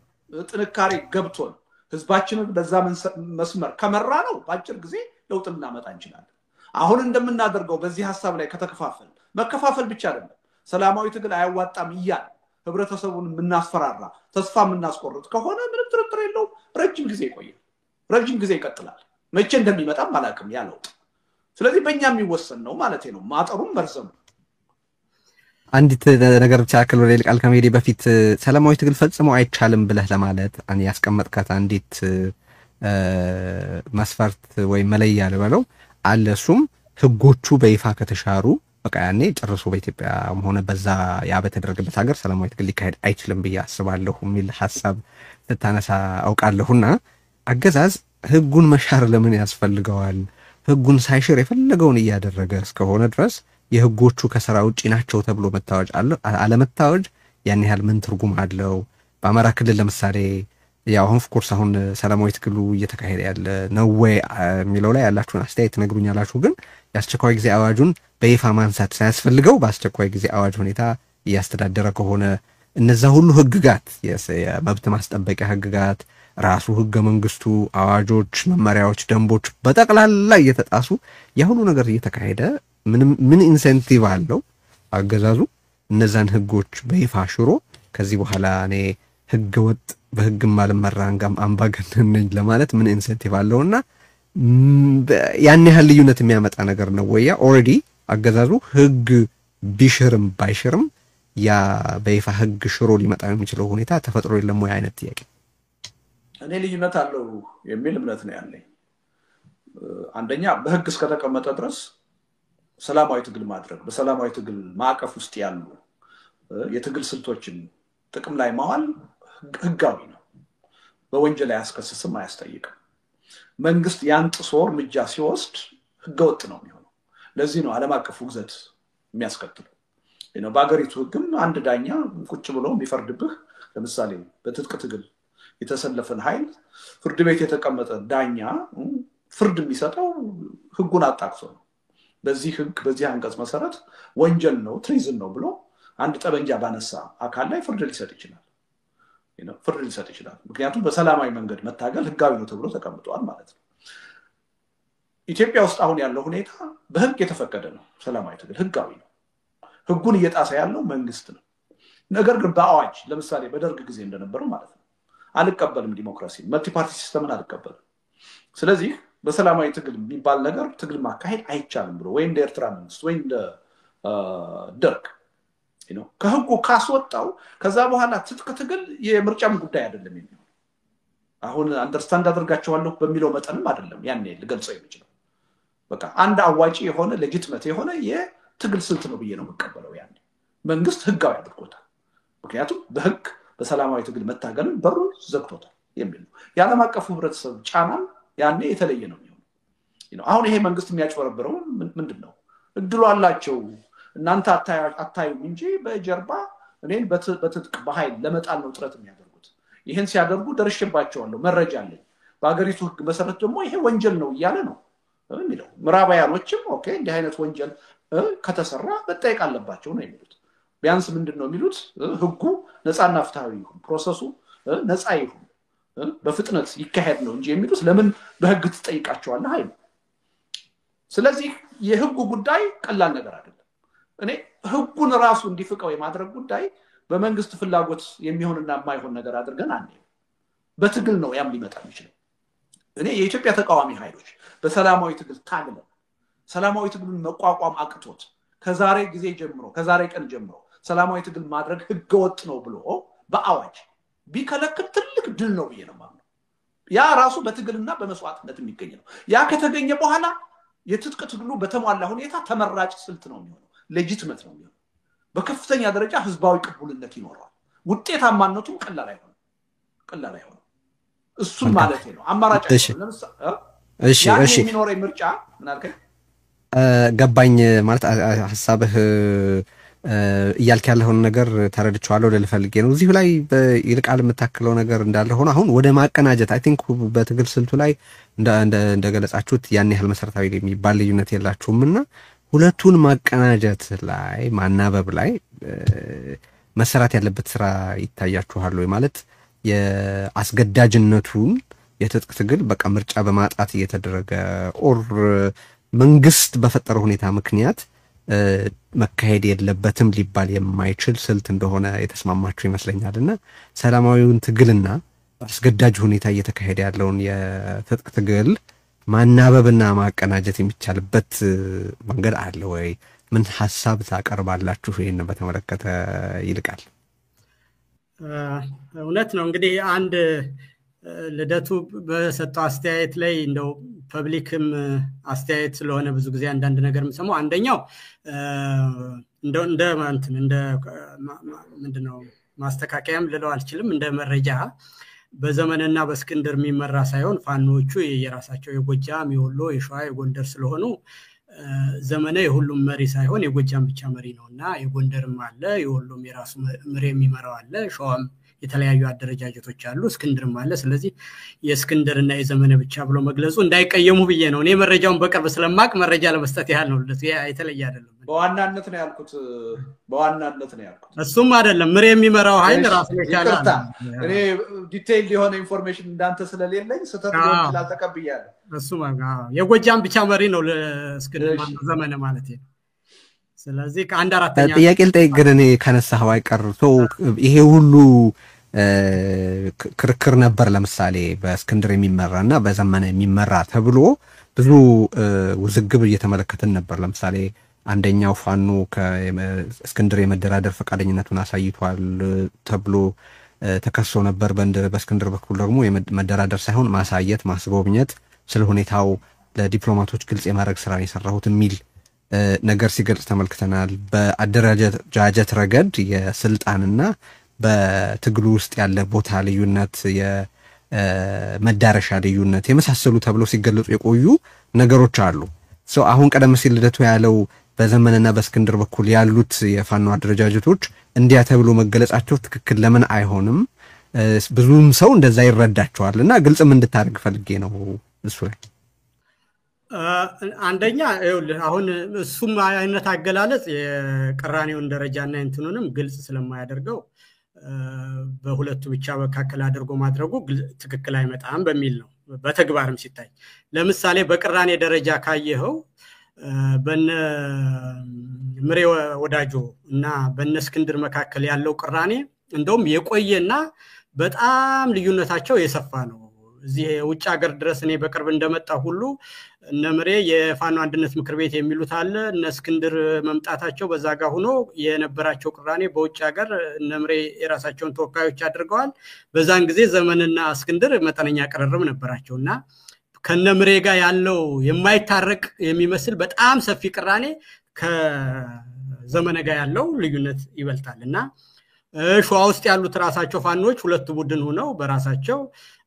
Speaker 3: ጥንካሬ ገብቶን ህዝባችንን በዛ መስመር ከመራ ነው በአጭር ጊዜ ለውጥ ልናመጣ እንችላለን። አሁን እንደምናደርገው በዚህ ሐሳብ ላይ ከተከፋፈል መከፋፈል ብቻ አይደለም፣ ሰላማዊ ትግል አያዋጣም እያል ህብረተሰቡን የምናስፈራራ ተስፋ የምናስቆርጥ ከሆነ ምንም ጥርጥር የለውም ረጅም ጊዜ ይቆያል፣ ረጅም ጊዜ ይቀጥላል። መቼ እንደሚመጣም አላውቅም ያ ለውጥ። ስለዚህ በእኛ የሚወሰን ነው ማለት ነው ማጠሩም መርዘሙ።
Speaker 1: አንዲት ነገር ብቻ አክል ወደ ቃል ከመሄዴ በፊት ሰላማዊ ትግል ፈጽሞ አይቻልም ብለህ ለማለት ያስቀመጥካት አንዲት መስፈርት ወይ መለያ ልበለው አለ። እሱም ህጎቹ በይፋ ከተሻሩ በቃ ያኔ ጨርሶ በኢትዮጵያ ሆነ በዛ ያ በተደረገበት ሀገር ሰላማዊ ትግል ሊካሄድ አይችልም ብዬ አስባለሁ የሚል ሐሳብ ተታነሳ አውቃለሁና አገዛዝ ህጉን መሻር ለምን ያስፈልገዋል? ህጉን ሳይሽር የፈለገውን እያደረገ እስከሆነ ድረስ የህጎቹ ከሥራ ውጪ ናቸው ተብሎ መታወጅ አለመታወጅ ያን ያህል ምን ትርጉም አለው? በአማራ ክልል ለምሳሌ ያው ኦፍ ኮርስ አሁን ሰላማዊ ትግሉ እየተካሄደ ያለ ነው ወይ የሚለው ላይ ያላችሁን አስተያየት ትነግሩኛላችሁ። ግን የአስቸኳይ ጊዜ አዋጁን በይፋ ማንሳት ሳያስፈልገው በአስቸኳይ ጊዜ አዋጅ ሁኔታ እያስተዳደረ ከሆነ እነዛ ሁሉ ህግጋት የመብት ማስጠበቂያ ህግጋት ራሱ ህገ መንግስቱ፣ አዋጆች፣ መመሪያዎች፣ ደንቦች በጠቅላላ እየተጣሱ ያ ሁሉ ነገር እየተካሄደ ምን ኢንሴንቲቭ አለው አገዛዙ እነዛን ህጎች በይፋ ሽሮ ከዚህ በኋላ እኔ ህገ ወጥ በህግም አልመራንጋም አምባገነን ነኝ ለማለት ምን ኢንሴንቲቭ አለውና ያን ያህል ልዩነት የሚያመጣ ነገር ነው ወይ? ኦሬዲ አገዛዙ ህግ ቢሽርም ባይሽርም ያ በይፋ ህግ ሽሮ ሊመጣ የሚችለው ሁኔታ ተፈጥሮ የለም ወይ አይነት ጥያቄ።
Speaker 3: እኔ ልዩነት አለው የሚል እምነት ነው ያለኝ። አንደኛ በህግ እስከተቀመጠ ድረስ ሰላማዊ ትግል ማድረግ በሰላማዊ ትግል ማዕቀፍ ውስጥ ያሉ የትግል ስልቶችን ጥቅም ላይ ማዋል ህጋዊ ነው። በወንጀል አያስከስስም፣ አያስጠይቅም። መንግስት ያን ጥሶ እርምጃ ሲወስድ ህገወጥ ነው የሚሆነው። ለዚህ ነው ዓለም አቀፍ ውግዘት የሚያስከትለው። በአገሪቱ ህግም አንድ ዳኛ ቁጭ ብሎ የሚፈርድብህ ለምሳሌ በትጥቅ ትግል የተሰለፈን ኃይል ፍርድ ቤት የተቀመጠ ዳኛ ፍርድ የሚሰጠው ህጉን አጣቅሶ ነው። በዚህ ህግ በዚህ አንቀጽ መሰረት ወንጀል ነው ትሪዝን ነው ብሎ አንድ ጠበንጃ ባነሳ አካል ላይ ፍርድ ሊሰጥ ይችላል። ፍርድ ሊሰጥ ይችላል ምክንያቱም በሰላማዊ መንገድ መታገል ህጋዊ ነው ተብሎ ተቀምጧል ማለት ነው ኢትዮጵያ ውስጥ አሁን ያለው ሁኔታ በህግ የተፈቀደ ነው ሰላማዊ ትግል ህጋዊ ነው ህጉን እየጣሰ ያለው መንግስት ነው ነገር ግን በአዋጅ ለምሳሌ በደርግ ጊዜ እንደነበረው ማለት ነው አልቀበልም ዲሞክራሲ መልቲ ፓርቲ ሲስተምን አልቀበልም ስለዚህ በሰላማዊ ትግል የሚባል ነገር ትግል ማካሄድ አይቻልም ብሎ ወይ እንደ ኤርትራ መንግስት ወይ እንደ ደርግ ከህጉ ካስወጣው ከዛ በኋላ ትጥቅ ትግል የምርጫም ጉዳይ አይደለም የሚሆነው አሁን አንደርስታንድ አድርጋቸዋለሁ በሚለው መጠንም አይደለም ያኔ ልገልጸው የሚችለው በቃ አንድ አዋጪ የሆነ ሌጂቲሜት የሆነ የትግል ስልት ነው ብዬ ነው መቀበለው ያኔ መንግስት ህጋዊ አድርጎታል ምክንያቱም በህግ በሰላማዊ ትግል መታገልን በሩ ዘግቶታል የሚል ነው የዓለም አቀፉ ህብረተሰብ ጫናም ያኔ የተለየ ነው የሚሆነው አሁን ይሄ መንግስት የሚያጭበረብረው ምንድነው እድሉ አላቸው እናንተ አታዩም እንጂ በጀርባ እኔን በትጥቅ በኃይል ለመጣል ነው ጥረት የሚያደርጉት ይሄን ሲያደርጉ ደርሽባቸዋለሁ መረጃ አለኝ በአገሪቱ ህግ መሰረት ደግሞ ይሄ ወንጀል ነው እያለ ነው የሚለው ምዕራባውያኖችም ኦኬ እንዲህ አይነት ወንጀል ከተሰራ መጠየቅ አለባቸው ነው የሚሉት ቢያንስ ምንድነው የሚሉት ህጉ ነፃና ፍትሃዊ ይሁን ፕሮሰሱ ነፃ ይሁን በፍጥነት ይካሄድ ነው እንጂ የሚሉት ለምን በህግ ትጠይቃቸዋለህ አይደል ስለዚህ የህጉ ጉዳይ ቀላል ነገር አይደለም እኔ ህጉን ራሱ እንዲፍቀው የማድረግ ጉዳይ በመንግስት ፍላጎት የሚሆንና የማይሆን ነገር አድርገን አንዴ በትግል ነው ያም ሊመጣ የሚችለው እኔ የኢትዮጵያ ተቃዋሚ ኃይሎች በሰላማዊ ትግል ታግለው ሰላማዊ ትግሉን መቋቋም አቅቶት ከዛሬ ጊዜ ጀምሮ ከዛሬ ቀን ጀምሮ ሰላማዊ ትግል ማድረግ ህገወጥ ነው ብሎ በአዋጅ ቢከለክል ትልቅ ድል ነው ብዬ ነው ማለት ያ ራሱ በትግልና በመስዋዕትነት የሚገኝ ነው ያ ከተገኘ በኋላ የትጥቅ ትግሉ በተሟላ ሁኔታ ተመራጭ ስልት ነው የሚሆነው ሌጂቲሜት ነው የሚሆነው በከፍተኛ ደረጃ ህዝባዊ ቅቡልነት ይኖረዋል ውጤታማነቱም ቀላል አይሆንም እሱን ማለት ነው አማራጭ
Speaker 1: እሺ
Speaker 3: የሚኖረው ምርጫ ምን አልከኝ
Speaker 1: ገባኝ ማለት ሐሳብህ እያልክ ያለውን ነገር ተረድቻለሁ ለልፈልጌ ነው እዚሁ ላይ ይልቃል የምታክለው ነገር እንዳለ ሆኖ አሁን ወደ ማቀናጀት አይ ቲንክ በትግል ስልቱ ላይ እንደገለጻችሁት ያን ያህል መሰረታዊ የሚባል ልዩነት የላችሁምና ሁለቱን ማቀናጀት ላይ ማናበብ ላይ መሰራት ያለበት ስራ ይታያችኋል ወይ ማለት የአስገዳጅነቱን የትጥቅ ትግል በቃ ምርጫ በማጣት እየተደረገ ኦር መንግስት በፈጠረው ሁኔታ ምክንያት መካሄድ የለበትም ሊባል የማይችል ስልት እንደሆነ የተስማማችሁ ይመስለኛልና ሰላማዊውን ትግልና አስገዳጅ ሁኔታ እየተካሄደ ያለውን የትጥቅ ትግል ማናበብና ማቀናጀት የሚቻልበት መንገድ አለ ወይ ምን ሐሳብ ታቀርባላችሁ ይሄን በተመለከተ ይልቃል
Speaker 2: እውነት ነው እንግዲህ አንድ ልደቱ በሰጠው አስተያየት ላይ እንደው ፐብሊክም አስተያየት ስለሆነ ብዙ ጊዜ አንዳንድ ነገር የምሰማው አንደኛው እንደ ምንድነው ማስተካከያም ልለው አልችልም እንደ መረጃ በዘመንና በእስክንድር የሚመራ ሳይሆን ፋኖቹ የራሳቸው የጎጃም የወሎ የሸዋ የጎንደር ስለሆኑ ዘመነ የሁሉም መሪ ሳይሆን የጎጃም ብቻ መሪ ነውና የጎንደርም አለ የወሎም የራሱ መሪ የሚመራው አለ ሸዋም የተለያዩ አደረጃጀቶች አሉ እስክንድርም አለ ስለዚህ የእስክንድርና የዘመነ ብቻ ብሎ መግለጹ እንዳይቀየሙ ብዬ ነው እኔ መረጃውን በቅርብ ስለማቅ መረጃ ለመስጠት ያህል ነው የተለየ አይደለም
Speaker 3: በዋናነት ነው ያልኩት
Speaker 2: እሱም አይደለም ምሬ የሚመራው ኃይል ራሱ የቻለ
Speaker 3: እኔ ዲቴይል የሆነ ኢንፎርሜሽን እንዳንተ ስለሌለኝ ስተት ይችላል ተቀብያለሁ
Speaker 2: እሱም የጎጃም ብቻ መሪ ነው ለእስክንድር ዘመነ ማለት ነው ስለዚህ ከአንድ አራተኛ
Speaker 1: ጥያቄ ልጠይቅ ግን እኔ ከነሳው አይቀር ይሄ ሁሉ ክርክር ነበር ለምሳሌ በእስክንድር የሚመራና በዘመነ የሚመራ ተብሎ ብዙ ውዝግብ እየተመለከተን ነበር ለምሳሌ አንደኛው ፋኖ ከእስክንድር የመደራደር ፈቃደኝነቱን አሳይቷል ተብሎ ተከሶ ነበር በእስክንድር በኩል ደግሞ የመደራደር ሳይሆን ማሳየት ማስጎብኘት ስለ ሁኔታው ለዲፕሎማቶች ግልጽ የማድረግ ስራ የሰራሁት የሚል ነገር ሲገልጽ ተመልክተናል በአደረጃጀት ረገድ የስልጣንና በትግሉ ውስጥ ያለ ቦታ ልዩነት የመዳረሻ ልዩነት የመሳሰሉ ተብሎ ሲገለጹ የቆዩ ነገሮች አሉ አሁን ቀደም ሲል ልደቱ ያለው በዘመንና በእስክንድር በኩል ያሉት የፋኖ አደረጃጀቶች እንዲያ ተብሎ መገለጻቸው ትክክል ለምን አይሆንም ብዙም ሰው እንደዛ ይረዳቸዋልና ግልጽም እንድታደርግ ፈልጌ ነው እሱ ላይ
Speaker 2: አንደኛ አሁን እሱም አይነት አገላለጽ የቀራኔውን ደረጃና እንትኑንም ግልጽ ስለማያደርገው በሁለቱ ብቻ መካከል አድርጎ ማድረጉ ትክክል አይመጣም በሚል ነው በተግባርም ሲታይ ለምሳሌ በቅራኔ ደረጃ ካየኸው በነ ምሬ ወዳጆ እና በነ እስክንድር መካከል ያለው ቅራኔ እንደውም የቆየና በጣም ልዩነታቸው የሰፋ ነው እዚህ ውጭ ሀገር ድረስ እኔ በቅርብ እንደመጣ ሁሉ እነ ምሬ የፋኖ አንድነት ምክር ቤት የሚሉት አለ እነ እስክንድር መምጣታቸው በዛ ጋር ሆኖ የነበራቸው ቅራኔ በውጭ ሀገር እነ ምሬ የራሳቸውን ተወካዮች አድርገዋል በዛን ጊዜ ዘመንና እስክንድር መጠነኛ ቅርርብ ነበራቸውና ከነ ምሬ ጋር ያለው የማይታረቅ የሚመስል በጣም ሰፊ ቅራኔ ከዘመነ ጋር ያለው ልዩነት ይበልጣልና ሸዋ ውስጥ ያሉት ራሳቸው ፋኖች ሁለት ቡድን ሆነው በራሳቸው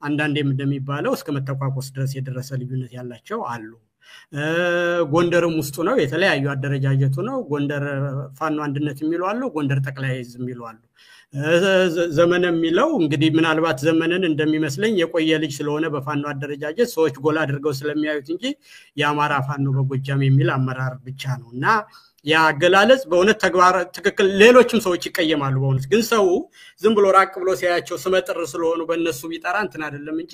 Speaker 2: አንዳንዴም እንደሚባለው እስከ መተቋቆስ ድረስ የደረሰ ልዩነት ያላቸው አሉ ጎንደርም ውስጥ ነው የተለያዩ አደረጃጀቱ ነው ጎንደር ፋኖ አንድነት የሚሉ አሉ ጎንደር ጠቅላይ ዕዝ የሚሉ አሉ ዘመነ የሚለው እንግዲህ ምናልባት ዘመነን እንደሚመስለኝ የቆየ ልጅ ስለሆነ በፋኖ አደረጃጀት ሰዎች ጎላ አድርገው ስለሚያዩት እንጂ የአማራ ፋኖ በጎጃም የሚል አመራር ብቻ ነውና ያገላለጽ በእውነት ተግባር ትክክል ሌሎችም ሰዎች ይቀየማሉ በእውነት ግን ሰው ዝም ብሎ ራቅ ብሎ ሲያያቸው ስመጥር ስለሆኑ በእነሱ ቢጠራ እንትን አይደለም እንጂ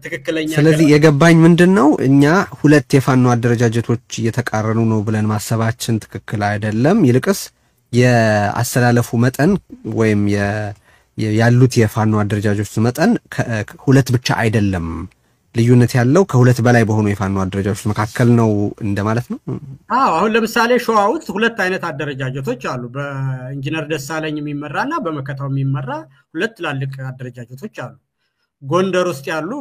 Speaker 2: ትክክለኛ
Speaker 1: ስለዚህ የገባኝ ምንድነው እኛ ሁለት የፋኖ አደረጃጀቶች እየተቃረኑ ነው ብለን ማሰባችን ትክክል አይደለም ይልቅስ የአሰላለፉ መጠን ወይም ያሉት የፋኖ አደረጃጀቶች መጠን ሁለት ብቻ አይደለም ልዩነት ያለው ከሁለት በላይ በሆኑ የፋኖ አደረጃጀቶች መካከል ነው እንደማለት ነው
Speaker 2: አሁን ለምሳሌ ሸዋ ውስጥ ሁለት አይነት አደረጃጀቶች አሉ በኢንጂነር ደሳለኝ የሚመራና በመከታው የሚመራ ሁለት ትላልቅ አደረጃጀቶች አሉ ጎንደር ውስጥ ያሉ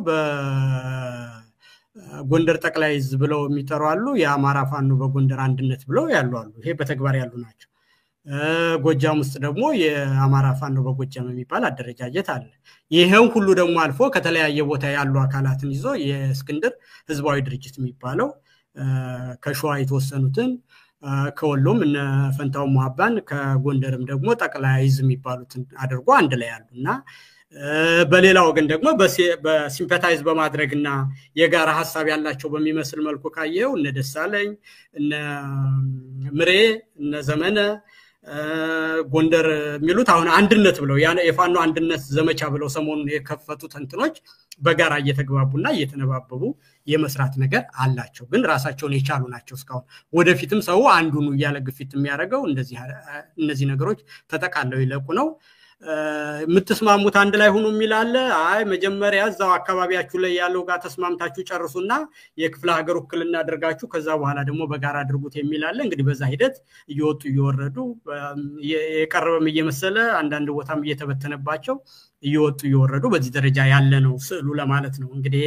Speaker 2: በጎንደር ጠቅላይ ዕዝ ብለው የሚጠሩ አሉ የአማራ ፋኖ በጎንደር አንድነት ብለው ያሉ አሉ ይሄ በተግባር ያሉ ናቸው ጎጃም ውስጥ ደግሞ የአማራ ፋኖ በጎጃም የሚባል አደረጃጀት አለ ይሄው ሁሉ ደግሞ አልፎ ከተለያየ ቦታ ያሉ አካላትን ይዞ የእስክንድር ህዝባዊ ድርጅት የሚባለው ከሸዋ የተወሰኑትን ከወሎም እነ ፈንታው መሐባን ከጎንደርም ደግሞ ጠቅላይ ዕዝ የሚባሉትን አድርጎ አንድ ላይ ያሉና በሌላ ወገን ደግሞ በሲምፓታይዝ በማድረግና የጋራ ሐሳብ ያላቸው በሚመስል መልኩ ካየው እነ ደሳለኝ እነ ምሬ እነ ዘመነ ጎንደር የሚሉት አሁን አንድነት ብለው የፋኖ አንድነት ዘመቻ ብለው ሰሞኑን የከፈቱት እንትኖች በጋራ እየተግባቡና እየተነባበቡ የመስራት ነገር አላቸው ግን ራሳቸውን የቻሉ ናቸው እስካሁን ወደፊትም ሰው አንዱን ያለ ግፊት የሚያደርገው እነዚህ ነገሮች ተጠቃለው ይለቁ ነው ምትስማሙት አንድ ላይ ሆኖ የሚላለ አይ መጀመሪያ እዛው አካባቢያችሁ ላይ ያለው ጋር ተስማምታችሁ ጨርሱና የክፍለ ሀገር ውክልና አድርጋችሁ ከዛ በኋላ ደግሞ በጋራ አድርጉት የሚላለ እንግዲህ በዛ ሂደት እየወጡ እየወረዱ የቀረበም እየመሰለ አንዳንድ ቦታም እየተበተነባቸው እየወጡ እየወረዱ በዚህ ደረጃ ያለ ነው ስዕሉ ለማለት ነው እንግዲህ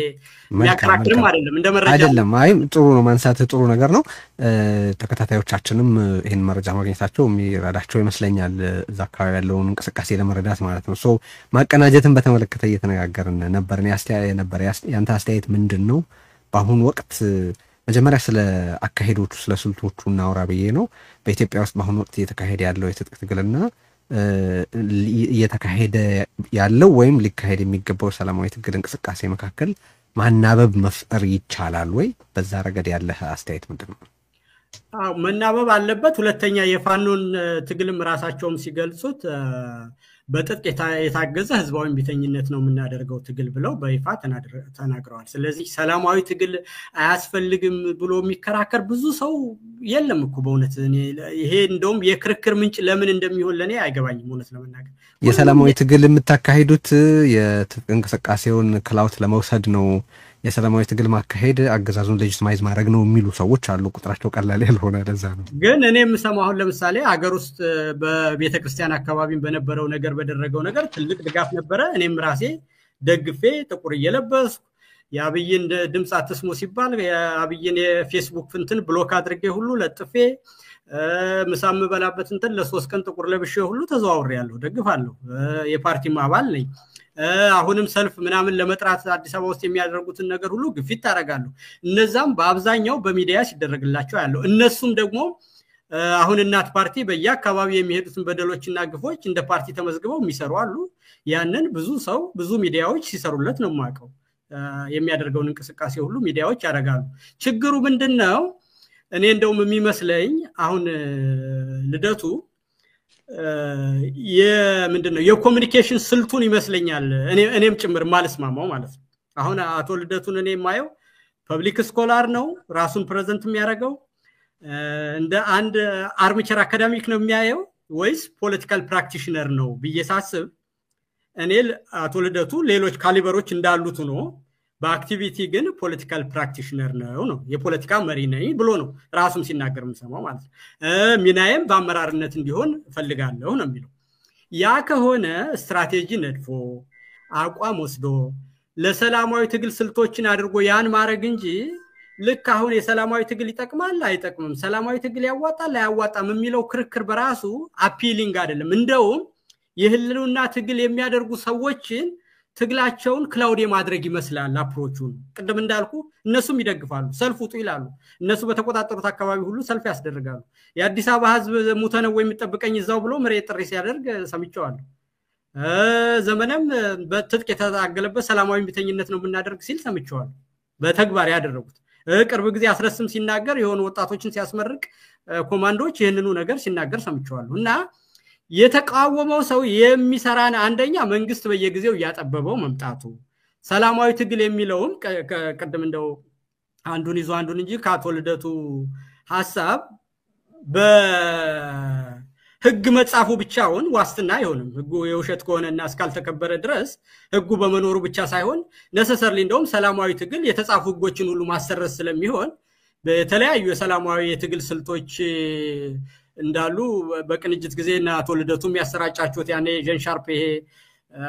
Speaker 2: ያከራክርም አይደለም እንደ መረጃ
Speaker 1: አይደለም አይ ጥሩ ነው ማንሳት ጥሩ ነገር ነው ተከታታዮቻችንም ይሄን መረጃ ማግኘታቸው የሚረዳቸው ይመስለኛል እዛ አካባቢ ያለውን እንቅስቃሴ ለመረዳት ማለት ነው ሶ ማቀናጀትን በተመለከተ እየተነጋገርን ነበር ያንተ አስተያየት ምንድነው በአሁን ወቅት መጀመሪያ ስለ አካሄዶቹ ስለ ስልቶቹ እናውራ ብዬ ነው በኢትዮጵያ ውስጥ በአሁን ወቅት እየተካሄደ ያለው የትጥቅ ትግልና እየተካሄደ ያለው ወይም ሊካሄድ የሚገባው ሰላማዊ ትግል እንቅስቃሴ መካከል ማናበብ መፍጠር ይቻላል ወይ በዛ ረገድ ያለ አስተያየት ምንድነው
Speaker 2: መናበብ አለበት ሁለተኛ የፋኖን ትግልም ራሳቸውም ሲገልጹት በጥጥቅ የታገዘ ህዝባዊ ቢተኝነት ነው የምናደርገው ትግል ብለው በይፋ ተናግረዋል ስለዚህ ሰላማዊ ትግል አያስፈልግም ብሎ የሚከራከር ብዙ ሰው የለም እኮ በእውነት ይሄ እንደውም የክርክር ምንጭ ለምን እንደሚሆን ለኔ አይገባኝም እውነት ለመናገር
Speaker 1: የሰላማዊ ትግል የምታካሂዱት የትጥቅ እንቅስቃሴውን ክላውት ለመውሰድ ነው የሰላማዊ ትግል ማካሄድ አገዛዙን ሌጂቲማይዝ ማድረግ ነው የሚሉ ሰዎች አሉ ቁጥራቸው ቀላል ያልሆነ ለዛ ነው
Speaker 2: ግን እኔም ሰማሁ ለምሳሌ ሀገር ውስጥ በቤተክርስቲያን አካባቢ በነበረው ነገር በደረገው ነገር ትልቅ ድጋፍ ነበረ እኔም ራሴ ደግፌ ጥቁር እየለበስኩ ያብይን ድምጽ አትስሙ ሲባል ያብይን የፌስቡክ ፍንትን ብሎክ አድርጌ ሁሉ ለጥፌ ምሳም በላበት እንትን ለሶስት ቀን ጥቁር ለብሼ ሁሉ ተዘዋውሬያለሁ ደግፋለሁ የፓርቲ አባል ነኝ አሁንም ሰልፍ ምናምን ለመጥራት አዲስ አበባ ውስጥ የሚያደርጉትን ነገር ሁሉ ግፊት ታረጋለሁ እነዛም በአብዛኛው በሚዲያ ሲደረግላቸው ያለው እነሱም ደግሞ አሁን እናት ፓርቲ በየአካባቢ የሚሄዱትን በደሎችና ግፎች እንደ ፓርቲ ተመዝግበው የሚሰሩ አሉ ያንን ብዙ ሰው ብዙ ሚዲያዎች ሲሰሩለት ነው ማቀው የሚያደርገውን እንቅስቃሴ ሁሉ ሚዲያዎች ያደርጋሉ ችግሩ ምንድነው እኔ እንደውም የሚመስለኝ አሁን ልደቱ የምንድነው የኮሙኒኬሽን ስልቱን ይመስለኛል እኔም ጭምር ማልስማማው ማለት ነው አሁን አቶ ልደቱን እኔ የማየው ፐብሊክ ስኮላር ነው ራሱን ፕሬዘንት የሚያደርገው እንደ አንድ አርሚቸር አካዳሚክ ነው የሚያየው ወይስ ፖለቲካል ፕራክቲሽነር ነው በየሳስብ እኔ አቶ ልደቱ ሌሎች ካሊበሮች እንዳሉት ነው በአክቲቪቲ ግን ፖለቲካል ፕራክቲሽነር ነው የፖለቲካ መሪ ነኝ ብሎ ነው ራሱም ሲናገር የምሰማው ማለት ነው ሚናዬም በአመራርነት እንዲሆን ፈልጋለሁ ነው የሚለው ያ ከሆነ ስትራቴጂ ነድፎ አቋም ወስዶ ለሰላማዊ ትግል ስልቶችን አድርጎ ያን ማረግ እንጂ ልክ አሁን የሰላማዊ ትግል ይጠቅማል አይጠቅምም ሰላማዊ ትግል ያዋጣል አያዋጣም የሚለው ክርክር በራሱ አፒሊንግ አይደለም እንደውም የህልውና ትግል የሚያደርጉ ሰዎችን ትግላቸውን ክላውድ የማድረግ ይመስላል አፕሮቹን ቅድም እንዳልኩ እነሱም ይደግፋሉ ሰልፍ ውጡ ይላሉ እነሱ በተቆጣጠሩት አካባቢ ሁሉ ሰልፍ ያስደርጋሉ የአዲስ አበባ ህዝብ ሙተነው የሚጠብቀኝ እዛው ብሎ መሬት ጥሪ ሲያደርግ ሰምቻለሁ ዘመንም በትጥቅ የተታገለበት ሰላማዊ ቢተኝነት ነው የምናደርግ ሲል ሰምቻለሁ በተግባር ያደረጉት ቅርብ ጊዜ አስረስም ሲናገር የሆኑ ወጣቶችን ሲያስመርቅ ኮማንዶች ይሄንኑ ነገር ሲናገር ሰምቻለሁ እና የተቃወመው ሰው የሚሰራን አንደኛ መንግስት በየጊዜው ያጠበበው መምጣቱ ሰላማዊ ትግል የሚለውም ቀደም እንደው አንዱን ይዞ አንዱን እንጂ ካቶ ልደቱ ሐሳብ በህግ መጻፉ ብቻውን ዋስትና አይሆንም ህጉ የውሸት ከሆነና እስካልተከበረ ድረስ ህጉ በመኖሩ ብቻ ሳይሆን ነሰሰርሊ እንደውም ሰላማዊ ትግል የተጻፉ ህጎችን ሁሉ ማሰረዝ ስለሚሆን በተለያዩ የሰላማዊ የትግል ስልቶች እንዳሉ በቅንጅት ጊዜና አቶ ልደቱም ያሰራጫቸውት ያኔ ጀን ሻርፕ ይሄ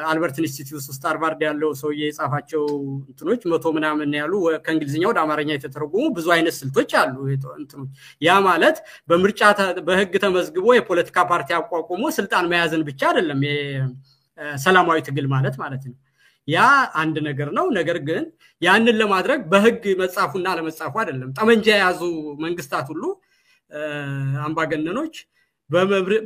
Speaker 2: አልበርት ኢንስቲትዩት ውስጥ ሃርቫርድ ያለው ሰውዬ የጻፋቸው እንትኖች 100 ምናምን ያሉ ከእንግሊዝኛ ወደ አማርኛ የተተረጎሙ ብዙ አይነት ስልቶች አሉ እንትኖች ያ ማለት በምርጫ በህግ ተመዝግቦ የፖለቲካ ፓርቲ አቋቁሞ ስልጣን መያዝን ብቻ አይደለም ሰላማዊ ትግል ማለት ነው ያ አንድ ነገር ነው ነገር ግን ያንን ለማድረግ በህግ መጻፉና ለመጻፉ አይደለም ጠመንጃ ያዙ መንግስታት ሁሉ አምባገነኖች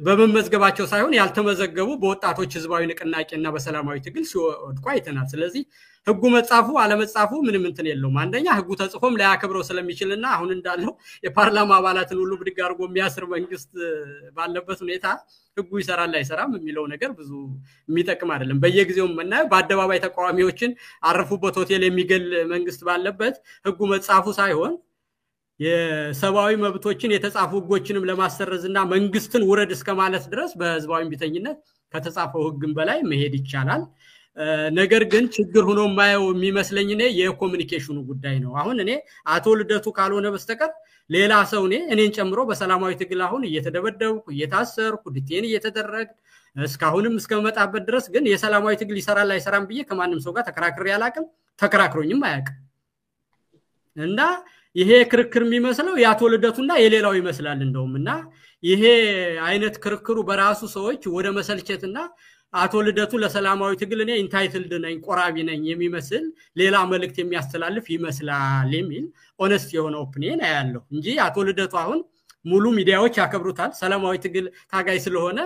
Speaker 2: በመመዝገባቸው ሳይሆን ያልተመዘገቡ በወጣቶች ህዝባዊ ንቅናቄና በሰላማዊ ትግል ሲወድቁ አይተናል ስለዚህ ህጉ መጻፉ አለመጻፉ ምንም እንትን የለውም አንደኛ ህጉ ተጽፎም ላያከብረው ስለሚችልና አሁን እንዳለው የፓርላማ አባላትን ሁሉ ብድግ አድርጎ የሚያስር መንግስት ባለበት ሁኔታ ህጉ ይሰራል አይሰራም የሚለው ነገር ብዙ የሚጠቅም አይደለም በየጊዜው መናየው በአደባባይ ተቃዋሚዎችን አረፉበት ሆቴል የሚገል መንግስት ባለበት ህጉ መጻፉ ሳይሆን የሰባዊ መብቶችን የተጻፉ ህጎችንም ለማሰረዝና መንግስትን ውረድ እስከማለት ድረስ በህዝባዊ ቢተኝነት ከተጻፈው ህግም በላይ መሄድ ይቻላል ነገር ግን ችግር ሆኖ ማየው የሚመስለኝ እኔ የኮሙኒኬሽኑ ጉዳይ ነው አሁን እኔ አቶ ልደቱ ካልሆነ በስተቀር ሌላ ሰው እኔን ጨምሮ በሰላማዊ ትግል አሁን እየተደበደብኩ እየታሰርኩ ዲቴን እየተደረገ እስካሁንም እስከመጣበት ድረስ ግን የሰላማዊ ትግል ይሰራል አይሰራም ብዬ ከማንም ሰው ጋር ተከራክሬ ያላቅም ተከራክሮኝም አያቅም እና ይሄ ክርክር የሚመስለው ያቶ ልደቱና የሌላው ይመስላል እንደውምና ይሄ አይነት ክርክሩ በራሱ ሰዎች ወደ መሰልቸትና አቶ ልደቱ ለሰላማዊ ትግል እኔ ኢንታይትልድ ነኝ ቆራቢ ነኝ የሚመስል ሌላ መልእክት የሚያስተላልፍ ይመስላል የሚል ኦነስት የሆነ ኦፒኒየን ያለው እንጂ አቶ ልደቱ አሁን ሙሉ ሚዲያዎች ያከብሩታል ሰላማዊ ትግል ታጋይ ስለሆነ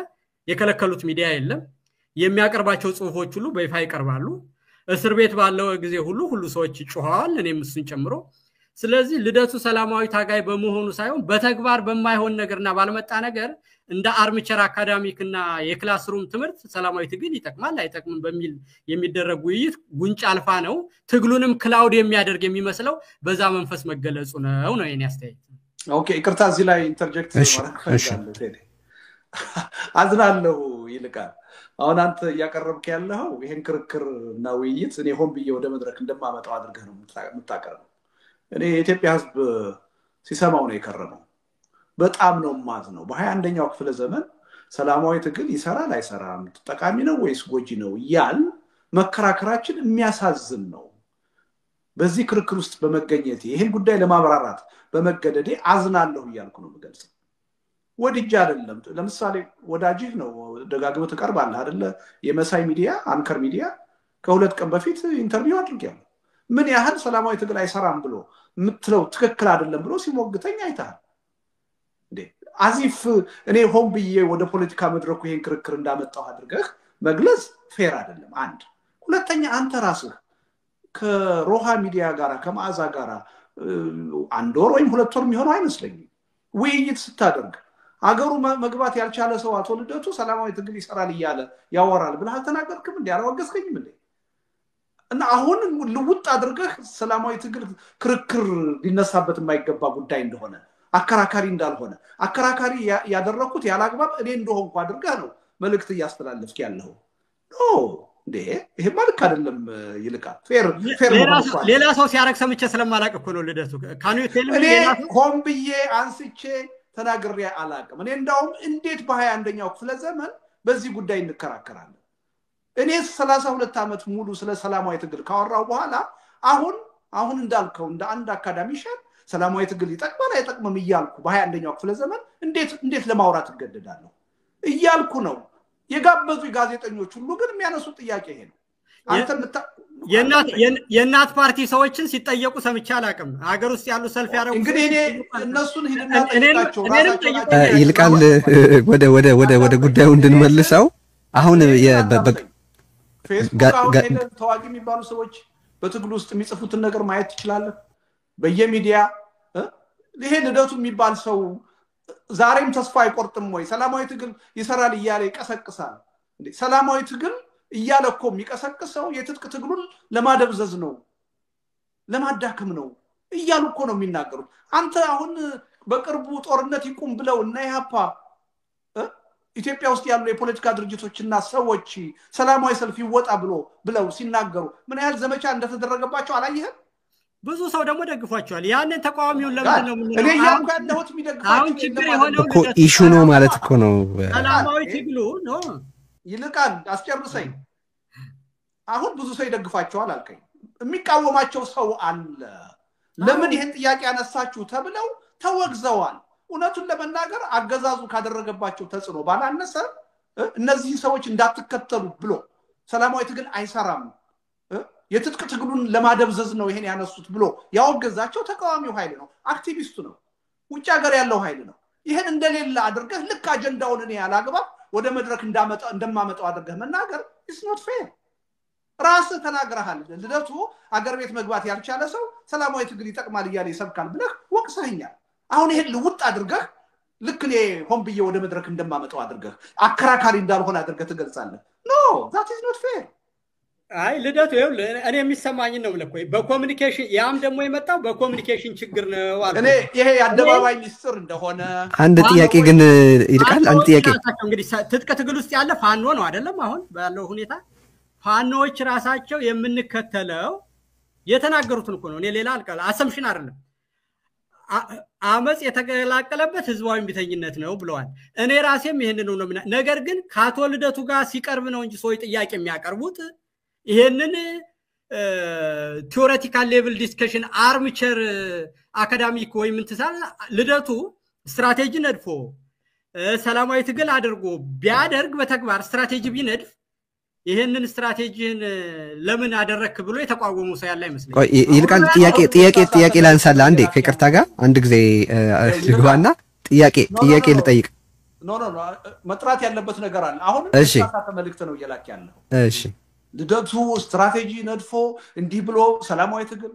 Speaker 2: የከለከሉት ሚዲያ የለም የሚያቀርባቸው ጽሁፎች ሁሉ በይፋ ይቀርባሉ እስር ቤት ባለው ጊዜ ሁሉ ሰዎች ጮሃዋል እኔም እሱን ጨምሮ ስለዚህ ልደቱ ሰላማዊ ታጋይ በመሆኑ ሳይሆን በተግባር በማይሆን ነገርና ባልመጣ ነገር እንደ አርሚቸር አካዳሚክና የክላስሩም ትምህርት ሰላማዊ ትግል ይጠቅማል አይጠቅምም በሚል የሚደረግ ውይይት ጉንጭ አልፋ ነው ትግሉንም ክላውድ የሚያደርግ የሚመስለው በዛ መንፈስ መገለጹ ነው የኔ አስተያየት
Speaker 3: ኦኬ ይቅርታ እዚህ ላይ ኢንተርጀክት ማድረግ አዝናለሁ ይልቃል አሁን አንተ ያቀርብክ ያለው ይሄን ክርክርና ውይይት እኔ ሆን ብዬ ወደ መድረክ እንደማመጣው አድርገህ ነው የምታቀርበው እኔ የኢትዮጵያ ህዝብ ሲሰማው ነው የከረመው በጣም ነው ማዝ ነው በ21ኛው ክፍለ ዘመን ሰላማዊ ትግል ይሰራል አይሰራም ጠቃሚ ነው ወይስ ጎጂ ነው ያል መከራከራችን የሚያሳዝን ነው በዚህ ክርክር ውስጥ በመገኘት ይሄን ጉዳይ ለማብራራት በመገደዴ አዝናለሁ ይያልኩ ነው መገልጽ ወድጅ አይደለም ለምሳሌ ወዳጅህ ነው ደጋግመህ ተቀርባለህ አይደለ የመሳይ ሚዲያ አንከር ሚዲያ ከሁለት ቀን በፊት ኢንተርቪው አድርጌያለሁ ምን ያህል ሰላማዊ ትግል አይሰራም ብሎ ምትለው ትክክል አይደለም ብሎ ሲሞግተኝ አይታል እንዴ አዚፍ እኔ ሆን ብዬ ወደ ፖለቲካ መድረኩ ይሄን ክርክር እንዳመጣው አድርገህ መግለጽ ፌር አይደለም አንድ ሁለተኛ አንተ ራስህ ከሮሃ ሚዲያ ጋራ ከማዛ ጋራ አንድ ወር ወይም ሁለት ወር የሚሆነው አይመስለኝም ውይይት ስታደርግ አገሩ መግባት ያልቻለ ሰው አቶ ልደቱ ሰላማዊ ትግል ይሰራል እያለ ያወራል ብለህ አልተናገርክም እንዴ? አላወገዝከኝም እንዴ? እና አሁን ልውጥ አድርገህ ሰላማዊ ትግል ክርክር ሊነሳበት የማይገባ ጉዳይ እንደሆነ አከራካሪ እንዳልሆነ አከራካሪ ያደረኩት ያላግባብ እኔ እንደሆንኩ አድርገህ ነው መልእክት እያስተላለፍክ ያለው ኖ እንዴ ይሄ ማለት አይደለም ይልቃል ፌር
Speaker 2: ሌላ ሰው ሲያረክ ሰምቼ ስለማላቅ እኮ ነው ልደቱ ካኑ ቴል
Speaker 3: እኔ ኮምብዬ አንስቼ ተናግሬ አላቅም እኔ እንዳውም እንዴት በ21ኛው ክፍለ ዘመን በዚህ ጉዳይ እንከራከራለን እኔ 32 ዓመት ሙሉ ስለ ሰላማዊ ትግል ካወራው በኋላ አሁን እንዳልከው እንደ አንድ አካዳሚሽን ሰላማዊ ትግል ይጠቅማል አይጠቅምም ይያልኩ በ21ኛው ክፍለ ዘመን እንዴት ለማውራት እገደዳለሁ ይያልኩ ነው የጋበዙ ጋዜጠኞች ሁሉ ግን የሚያነሱት ጥያቄ ይሄ ነው አንተ
Speaker 2: የናት ፓርቲ ሰዎችን ሲጠየቁ ሰምቼ አላቅም ሀገር ውስጥ ያሉ ሰልፍ ያረጉ
Speaker 3: እንግዲህ እኔ እነሱን ሂድና ጠይቃቸው
Speaker 1: ይልቃል ወደ ጉዳዩ እንድንመልሰው አሁን
Speaker 3: ፌስቡክ ተዋጊ የሚባሉ ሰዎች በትግሉ ውስጥ የሚጽፉትን ነገር ማየት ትችላለህ በየሚዲያ ይሄ ልደቱ የሚባል ሰው ዛሬም ተስፋ አይቆርጥም ወይ ሰላማዊ ትግል ይሰራል እያለ ይቀሰቅሳል እንዴ ሰላማዊ ትግል እያለ እኮ የሚቀሰቅሰው የትጥቅ ትግሉን ለማደብዘዝ ነው ለማዳከም ነው እያሉ እኮ ነው የሚናገሩት አንተ አሁን በቅርቡ ጦርነት ይቁም ብለው እና ያፓ ኢትዮጵያ ውስጥ ያሉ የፖለቲካ ድርጅቶችና ሰዎች ሰላማዊ ሰልፍ ይወጣ ብለው ሲናገሩ ምን ያህል ዘመቻ እንደተደረገባቸው አላየህም
Speaker 2: ብዙ ሰው ደግሞ ደግፏቸዋል ያንን ተቃዋሚውን ለምን ነው ምን
Speaker 3: እኔ ያንተ ያለሁት የሚደግፋቸው
Speaker 2: አሁን ችግር የሆነው
Speaker 1: እኮ ኢሹ ነው ማለት እኮ ነው
Speaker 2: ሰላማዊ ትግሉ ነው
Speaker 3: ይልቃል አስጨርሰኝ አሁን ብዙ ሰው ይደግፋቸዋል አልከኝ የሚቃወማቸው ሰው አለ ለምን ይሄን ጥያቄ ያነሳችሁ ተብለው ተወግዘዋል እውነቱን ለመናገር አገዛዙ ካደረገባቸው ተጽዕኖ ባላነሰ እነዚህ ሰዎች እንዳትከተሉ ብሎ ሰላማዊ ትግል አይሰራም የትጥቅ ትግሉን ለማደብዘዝ ነው ይሄን ያነሱት ብሎ ያወገዛቸው ተቃዋሚው ኃይል ነው አክቲቪስቱ ነው ውጭ ሀገር ያለው ኃይል ነው ይሄን እንደሌለ አድርገህ ልክ አጀንዳውን እኔ ያላግባብ ወደ መድረክ እንደማመጣው አድርገህ መናገር is not fair ራስ ተናግረሃል ልደቱ አገር ቤት መግባት ያልቻለ ሰው ሰላማዊ ትግል ይጠቅማል እያለ ይሰብካል ብለህ ወቅሰኸኛል አሁን ይሄን ልውጥ አድርገህ ልክ እኔ ሆምብዬ ወደ መድረክ እንደማመጣው አድርገህ አከራካሪ እንዳልሆነ አድርገህ ትገልጻለህ no that is not fair
Speaker 2: አይ ልደቱ እኔ የሚሰማኝ ነው ማለት ነው በኮሙኒኬሽን ያም ደግሞ የመጣው በኮሙኒኬሽን ችግር ነው አለ
Speaker 3: እኔ ይሄ ያደባባይ ሚስጥር እንደሆነ
Speaker 1: አንድ ጥያቄ ግን ይልቃል አንድ ጥያቄ
Speaker 2: እንግዲህ ትጥቅ ትግል ውስጥ ያለ ፋኖ ነው አይደለም አሁን ባለው ሁኔታ ፋኖዎች ራሳቸው የምንከተለው የተናገሩትን እኮ ነው እኔ ሌላ አልቀላ አሰምሽን አይደለም አመጽ የተገላቀለበት ህዝባዊ ቢተኝነት ነው ብለዋል እኔ ራሴም ይሄንን ነው ነገር ግን ካቶ ልደቱ ጋር ሲቀርብ ነው እንጂ ሰው ጥያቄ የሚያቀርቡት ይሄንን ቲዮሬቲካል ሌቭል ዲስከሽን አርምቸር አካዳሚክ ወይ ምን ተሳል ልደቱ ስትራቴጂ ነድፎ ሰላማዊ ትግል አድርጎ ቢያደርግ በተግባር ስትራቴጂ ቢነድፍ ይሄንን ስትራቴጂን ለምን አደረክ ብሎ የተቋወሙ ሰው ያለ አይመስልም
Speaker 1: ይልቃል ጥያቄ ላንሳለ አንዴ ከይቅርታ ጋር አንድ ጊዜ ልግባና ጥያቄ ልጠይቅ
Speaker 3: ኖ መጥራት ያለበት ነገር አለ አሁን ተመልክተ ነው እየላክ ያለው
Speaker 1: እሺ
Speaker 3: ልደቱ ስትራቴጂ ነድፎ እንዲህ ብሎ ሰላማዊ ትግል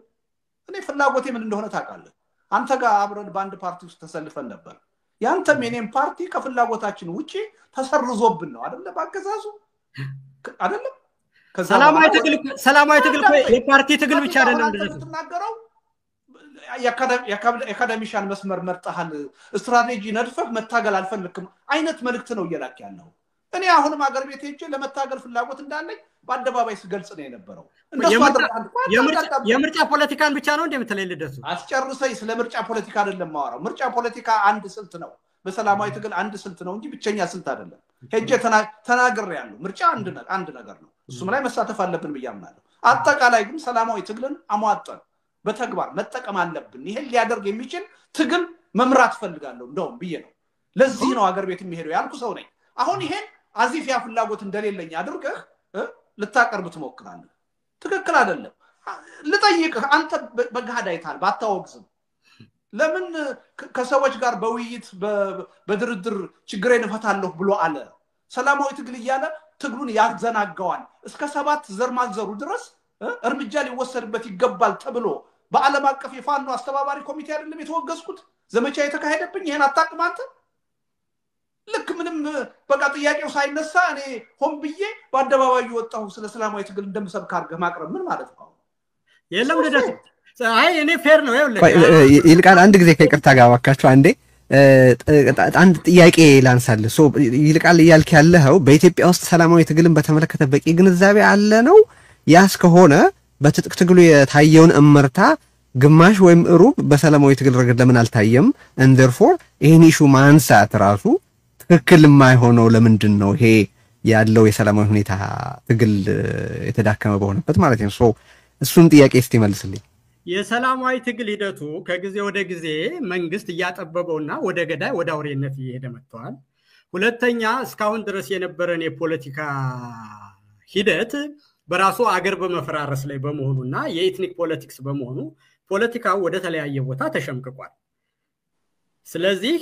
Speaker 3: እኔ ፍላጎቴ ምን እንደሆነ ታውቃለህ አንተ ጋር አብረን ባንድ ፓርቲ ውስጥ ተሰልፈን ነበር ያንተም የኔም ፓርቲ ከፍላጎታችን ውጪ ተሰርዞብን ነው አይደለ ባገዛዙ አይደለም
Speaker 2: ሰላማዊ ትግል የፓርቲ ትግል ብቻ አይደለም እንደዚህ
Speaker 3: ተናገረው የአካዳሚሻን መስመር መርጠሃል ስትራቴጂ ነድፈህ መታገል አልፈልክም አይነት መልእክት ነው እየላክ ያለው እኔ አሁንም ሀገር ቤት ሄጄ ለመታገል ፍላጎት እንዳለኝ በአደባባይ ስገልጽ ነው የነበረው
Speaker 2: የምርጫ ፖለቲካን ብቻ ነው እንደምትለይ ልደቱ
Speaker 3: አስጨርሰኝ ስለ ምርጫ ፖለቲካ አይደለም ማወራው ምርጫ ፖለቲካ አንድ ስልት ነው በሰላማዊ ትግል አንድ ስልት ነው እንጂ ብቸኛ ስልት አይደለም ሄጄ ተናግሬያለሁ ምርጫ አንድ ነገር ነው እሱም ላይ መሳተፍ አለብን ብያምናለሁ አጠቃላይ ግን ሰላማዊ ትግልን አሟጠን በተግባር መጠቀም አለብን ይሄን ሊያደርግ የሚችል ትግል መምራት ፈልጋለሁ እንደውም ብዬ ነው ለዚህ ነው ሀገር ቤት የሚሄደው ያልኩ ሰው ነኝ አሁን ይሄን አዚፊያ ፍላጎት እንደሌለኝ አድርገህ ልታቀርብ ትሞክራለህ ትክክል አይደለም ልጠይቅህ አንተ በጋዳ አይታል ባታወግዝም ለምን ከሰዎች ጋር በውይይት በድርድር ችግሬን እፈታለሁ ብሎ አለ ሰላማዊ ትግል ይያለ ትግሉን ያዘናጋዋል እስከ 7 ዘር ማዘሩ ድረስ እርምጃ ሊወሰድበት ይገባል ተብሎ በአለም አቀፍ የፋኖ አስተባባሪ ኮሚቴ አይደለም የተወገዝኩት ዘመቻ የተካሄደብኝ ይሄን አጣቅም አንተ ምንም በቃ ጥያቄው ሳይነሳ እኔ ሆን ብዬ በአደባባዩ ወጣሁ ስለ ሰላማዊ ትግል እንደምሰብክ አድርገህ ማቅረብ ምን ማለት ነው?
Speaker 2: የለም ልደቱ አይ እኔ ፌር ነው
Speaker 1: ይልቃል አንድ ጊዜ ከይቅርታ ጋር እባካችሁ አንዴ አንድ ጥያቄ ላንሳል ይልቃል እያልክ ያለኸው በኢትዮጵያ ውስጥ ሰላማዊ ትግልን በተመለከተ በቂ ግንዛቤ አለ ነው ያስ ከሆነ በትጥቅ ትግሉ የታየውን እመርታ ግማሽ ወይም ሩብ በሰላማዊ ትግል ረገድ ለምን አልታየም and therefore ይሄን ኢሹ ማንሳት ራሱ ትክክል የማይሆነው ለምንድን ነው ይሄ ያለው የሰላማዊ ሁኔታ ትግል የተዳከመ በሆነበት ማለት ነው እሱን ጥያቄ እስቲ መልስልኝ
Speaker 2: የሰላማዊ ትግል ሂደቱ ከጊዜ ወደ ጊዜ መንግስት እያጠበበውና ወደ ገዳይ ወደ አውሬነት እየሄደ መጥቷል ሁለተኛ እስካሁን ድረስ የነበረን የፖለቲካ ሂደት በራሱ አገር በመፈራረስ ላይ በመሆኑና የኤትኒክ ፖለቲክስ በመሆኑ ፖለቲካው ወደ ተለያየ ቦታ ተሸምቅቋል ስለዚህ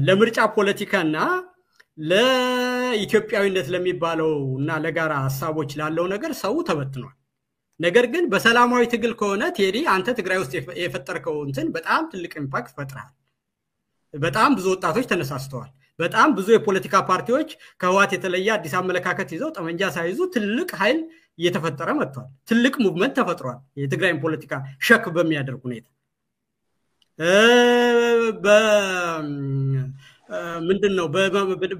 Speaker 2: ለምርጫ ፖለቲካና ለኢትዮጵያዊነት ለሚባለውና ለጋራ ሐሳቦች ላለው ነገር ሰው ተበትኗል ነገር ግን በሰላማዊ ትግል ከሆነ ቴዲ አንተ ትግራይ ውስጥ የፈጠርከው እንትን በጣም ትልቅ ኢምፓክት ፈጥሯል በጣም ብዙ ወጣቶች ተነሳስተዋል በጣም ብዙ የፖለቲካ ፓርቲዎች ከህዋት የተለየ አዲስ አመለካከት ይዘው ጠመንጃ ሳይዙ ትልቅ ኃይል እየተፈጠረ መጥቷል ትልቅ ሙቭመንት ተፈጥሯል የትግራይን ፖለቲካ ሸክ በሚያደርግ ሁኔታ ምንድነው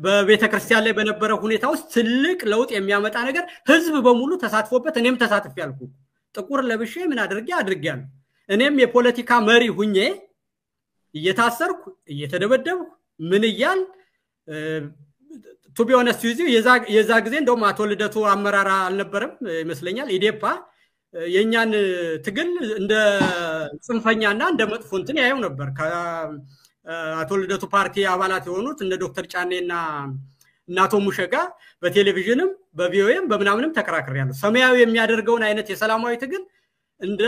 Speaker 2: በቤተክርስቲያን ላይ በነበረ ሁኔታ ውስጥ ትልቅ ለውጥ የሚያመጣ ነገር ህዝብ በሙሉ ተሳትፎበት እኔም ተሳትፍ ያልኩ ጥቁር ለብሼ ምን አድርጌያለሁ እኔም የፖለቲካ መሪ ሁኜ እየታሰርኩ እየተደበደብኩ ምን ይያል to be honest with you የዛ ጊዜ እንደውም አቶ ልደቱ አመራራ አልነበረም ይመስለኛል ኢዴፓ የኛን ትግል እንደ ጽንፈኛና እንደ መጥፎ እንትን ያየው ነበር አቶ ልደቱ ፓርቲ አባላት የሆኑት እንደ ዶክተር ጫኔና እናቶ ሙሸጋ በቴሌቪዥንም በቪኦኤም በመናምንም ተከራክረዋል ሰማያዊ የሚያደርገውን አይነት የሰላማዊ ትግል እንደ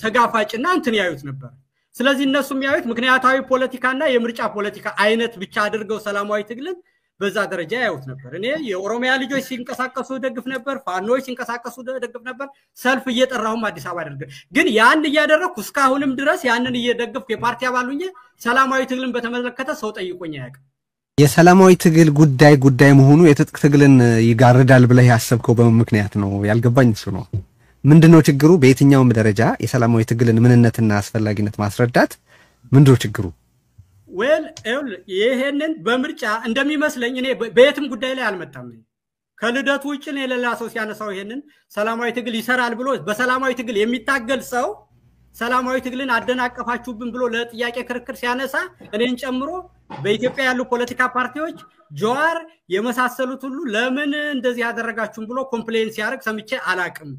Speaker 2: ተጋፋጭና እንትን ያዩት ነበር ስለዚህ እነሱ የሚያዩት ምክንያታዊ ፖለቲካና የምርጫ ፖለቲካ አይነት ብቻ አድርገው ሰላማዊ ትግልን በዛ ደረጃ ያዩት ነበር እኔ የኦሮሚያ ልጆች ሲንቀሳቀሱ ደግፍ ነበር ፋኖች ሲንቀሳቀሱ ደግፍ ነበር ሰልፍ እየጠራሁም አዲስ አበባ አደረገ ግን ያን እያደረኩ እስካሁንም ድረስ ያንን እየደገፍኩ የፓርቲ አባሉኝ ሰላማዊ ትግልን በተመለከተ ሰው ጠይቆኝ ያውቃል
Speaker 1: የሰላማዊ ትግል ጉዳይ መሆኑ የትጥቅ ትግልን ይጋርዳል ብለህ ያሰብከው በምክንያት ነው ያልገባኝ እሱ ነው ምንድነው ችግሩ በየትኛውም ደረጃ የሰላማዊ ትግልን ምንነትና አስፈላጊነት ማስረዳት ምንድነው ችግሩ
Speaker 2: well ይሄንን በምርጫ እንደሚመስለኝ እኔ በየትም ጉዳይ ላይ አልመጣም ከልደቱ ውጭ ነው የሌላ ሰው ሲያነሳው ይሄንን ሰላማዊ ትግል ይሰራል ብሎ በሰላማዊ ትግል የሚታገል ሰው ሰላማዊ ትግልን አደናቀፋችሁብን ብሎ ለጥያቄ ክርክር ሲያነሳ እኔን ጨምሮ በኢትዮጵያ ያሉ ፖለቲካ ፓርቲዎች ጆዋር የመሳሰሉት ሁሉ ለምን እንደዚህ ያደረጋችሁን ብሎ ኮምፕሌን ሲያደርግ ሰምቼ አላቅም